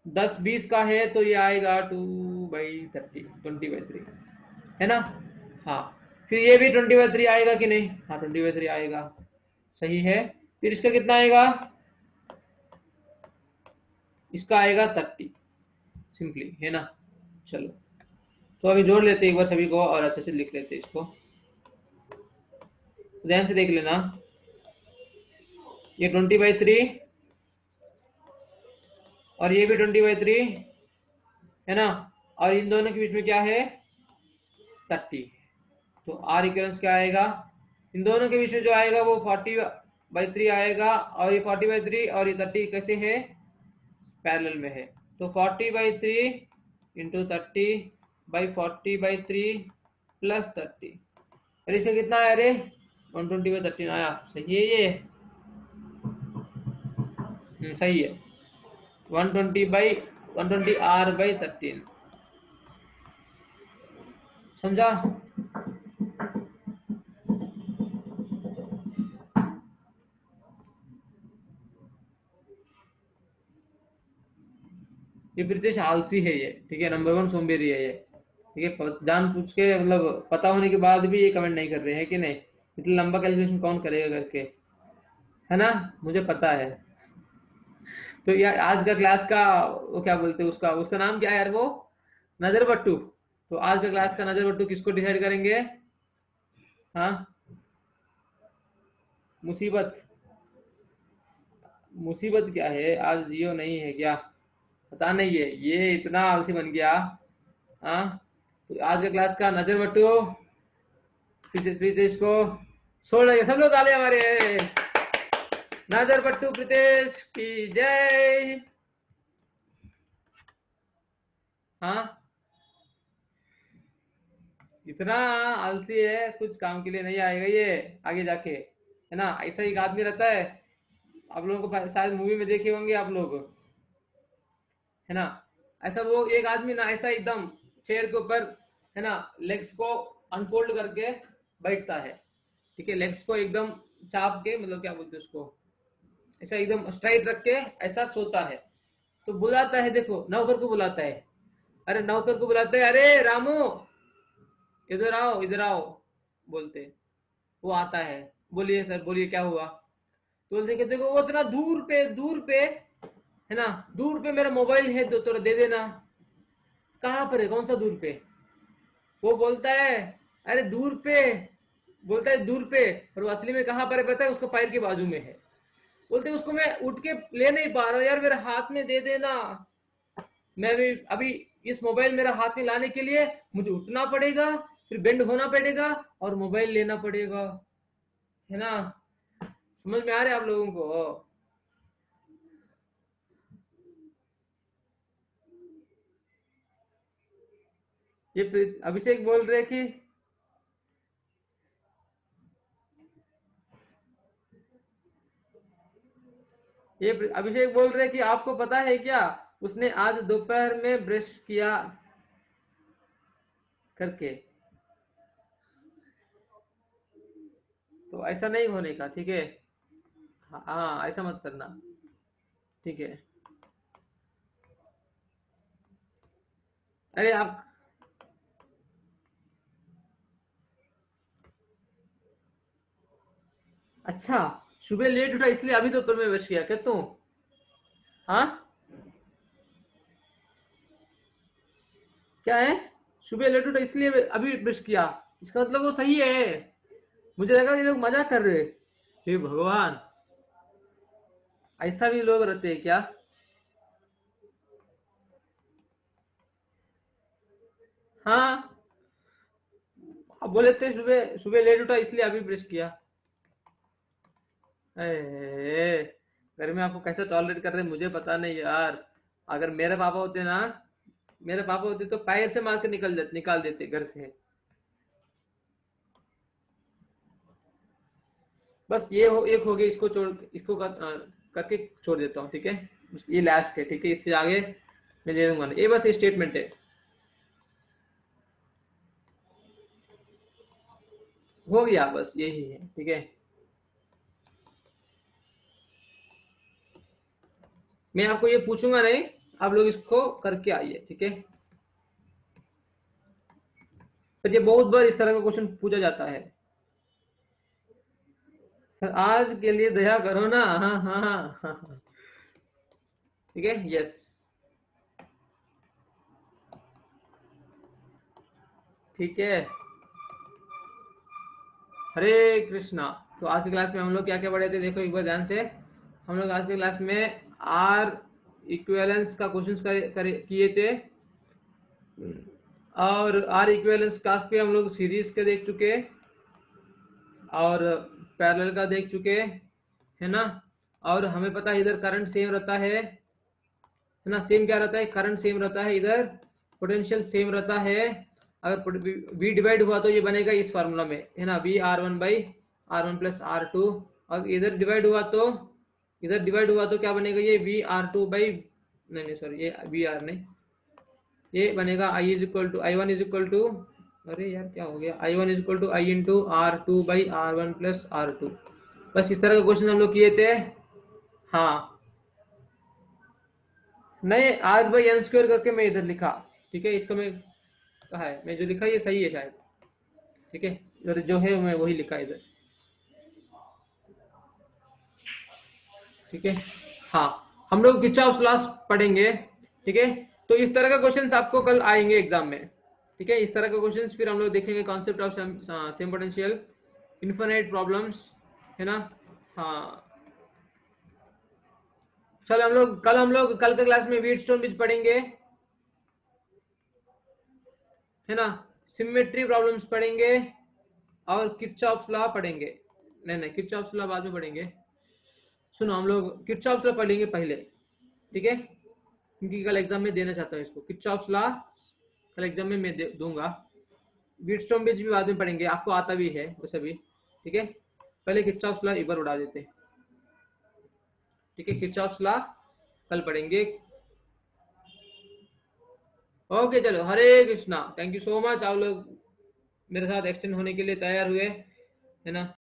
10-20 का है, तो ये आएगा 2/30, 20/3, है ना। हाँ, फिर ये भी 20/3 आएगा कि नहीं, हाँ 20/3 आएगा, सही है। फिर इसका कितना आएगा, इसका आएगा 30 सिंपली, है ना। चलो तो अभी जोड़ लेते एक बार सभी को और अच्छे से लिख लेते इसको, ध्यान से देख लेना। ये 20/3 और ये भी 20/3, है ना। और इन दोनों के बीच में क्या है, 30। तो आर इक्वल्स क्या आएगा, इन दोनों के बीच में जो आएगा वो 40/3 आएगा, और ये 40/3 और ये 30 कैसे है, पैरेलल में है। तो 40/3 इंटू 30/40/3 प्लस 30, अरे इसमें कितना आया रे, 120/13 आया, सही है ये। सही है, 120/120R/13, समझा। ये प्रीतेश आलसी है ये, ठीक है, नंबर 1 सोम्बेरी है ये, ठीक है। जान पूछ के, मतलब पता होने के बाद भी ये कमेंट नहीं कर रहे हैं कि नहीं, इतना लंबा कैलकुलेशन कौन करेगा करके, है ना, मुझे पता है। तो यार आज का क्लास का वो क्या बोलते हैं, उसका उसका नाम क्या है यार, वो नजर बट्टू। तो आज का क्लास का नजर बट्टू किसको डिसाइड करेंगे, हाँ, मुसीबत। मुसीबत क्या है, आज जियो नहीं है क्या, पता नहीं है, ये इतना आलसी बन गया। हाँ, तो आज का क्लास का नजर बट्टू प्रीतेश को छोड़ देंगे, सब लोग ताले हमारे, नजर बट्टू प्रीतेश की जय। हाँ, इतना आलसी है, कुछ काम के लिए नहीं आएगा ये आगे जाके, है ना। ऐसा एक आदमी रहता है, आप लोगों को शायद मूवी में देखे होंगे आप लोग, है ना। ऐसा वो एक आदमी ना ऐसा एकदम चेयर के ऊपर, है ना, लेग्स को अनफोल्ड करके बैठता है, ठीक है, लेग्स को एकदम चाप के, मतलब क्या बोलते हैं उसको, ऐसा एकदम स्ट्राइट रख के ऐसा सोता है। तो बुलाता है, देखो नौकर को बुलाता है, अरे नौकर को बुलाते हैं, अरे रामू इधर आओ इधर आओ, बोलते, वो आता है, बोलिए सर बोलिए क्या हुआ। तो बोलते कि देखो वो इतना दूर पे है ना, दूर पे मेरा मोबाइल है तो थोड़ा दे देना। कहाँ पर है, कौन सा दूर पे, वो बोलता है अरे दूर पे, बोलता है दूर पे, और वो असली में कहाँ पर है पता है, उसका पैर के बाजू में है। बोलते उसको मैं उठ के ले नहीं पा रहा यार, मेरे हाथ में दे देना, मैं भी अभी इस मोबाइल मेरा हाथ में लाने के लिए मुझे उठना पड़ेगा, फिर बेंड होना पड़ेगा और मोबाइल लेना पड़ेगा, है ना। समझ में आ रहा है आप लोगों को। ये अभिषेक बोल रहे कि ये अभिषेक बोल रहे कि आपको पता है क्या, उसने आज दोपहर में ब्रश किया करके। तो ऐसा नहीं होने का, ठीक है, हाँ ऐसा मत करना, ठीक है। अरे आप, अच्छा, सुबह लेट उठा इसलिए अभी दोपहर में ब्रश किया क्या तू, हाँ, क्या है, सुबह लेट उठा इसलिए अभी ब्रश किया, इसका मतलब वो सही है, मुझे लगा ये लोग मजाक कर रहे। हे भगवान, ऐसा भी लोग रहते हैं क्या, हाँ। अब बोले थे सुबह सुबह लेट उठा इसलिए अभी ब्रश किया, घर में आपको कैसे टॉलरेट कर रहे हैं मुझे पता नहीं यार। अगर मेरे पापा होते ना, मेरे पापा होते तो पैर से मार के निकाल देते घर से। बस ये हो, एक हो गया, इसको छोड़, इसको करके छोड़ देता हूँ, ठीक है, ये लास्ट है, ठीक है, इससे आगे मैं दे दूंगा नहीं। ये बस स्टेटमेंट है, हो गया, बस यही है, ठीक है। मैं आपको ये पूछूंगा नहीं, आप लोग इसको करके आइए, ठीक है। फिर ये बहुत बार इस तरह का क्वेश्चन पूछा जाता है, सर आज के लिए दया करो ना, हाँ हाँ हाँ हाँ हाँ। ठीक है, यस, ठीक है। हरे कृष्णा। तो आज की क्लास में हम लोग क्या क्या पढ़े थे, देखो एक बार ध्यान से। हम लोग आज की क्लास में आर इक्विवेलेंस का क्वेश्चन किए थे, और आर इक्विवेलेंस क्लास पे हम लोग सीरीज के देख चुके और पैरेलल का देख चुके है ना। और हमें पता है इधर करंट सेम रहता है ना, सेम क्या रहता है, करंट सेम रहता है, इधर पोटेंशियल सेम रहता है। अगर वी डिवाइड हुआ तो ये बनेगा इस फार्मूला में, है ना, V R one by R one plus R two. और इधर डिवाइड हुआ तो क्या बनेगा, ये वी आर टू बाई, नहीं नहीं सॉरी, ये वी आर नहीं, ये बनेगा I is equal to I one is equal to, अरे यार क्या हो गया, I one is equal to I into R two by R one plus R two. बस इस तरह का क्वेश्चन हम लोग किए थे। हाँ, नहीं आर बाई एन स्क्वायर करके मैं इधर लिखा, ठीक है, इसको मैं कहा है, मैं जो लिखा ये सही है शायद, ठीक है, इधर जो है मैं वही लिखा इधर, ठीक है। हाँ, हम लोग किरचॉफ लॉस पढ़ेंगे, ठीक है। तो इस तरह का क्वेश्चंस आपको कल आएंगे एग्जाम में, ठीक है, इस तरह के क्वेश्चंस फिर हम लोग देखेंगे, concept of same potential, infinite problems, है ना। हाँ, चलो हम लोग कल के क्लास में व्हीटस्टोन ब्रिज पढ़ेंगे, है ना, सिमेट्री प्रॉब्लम्स पढ़ेंगे और किरचॉफ लॉ पढ़ेंगे। नहीं नहीं, किरचॉफ लॉ बाद में पढ़ेंगे, सुनो, हम लोग किरचॉफ लॉ पढ़ेंगे पहले, ठीक है, क्योंकि कल एग्जाम में देना चाहता हूँ इसको, किरचॉफ लॉ कल एग्जाम में मैं दूंगा। व्हीटस्टोन ब्रिज भी बाद में पढ़ेंगे, आपको आता भी है वैसे भी, ठीक है। पहले किरचॉफ लॉ एक बार उड़ा देते हैं, ठीक है, किरचॉफ लॉ कल पढ़ेंगे। ओके चलो, Hare Krishna, thank you so much, आप लोग मेरे साथ एक्सटेंड होने के लिए तैयार हुए, है ना।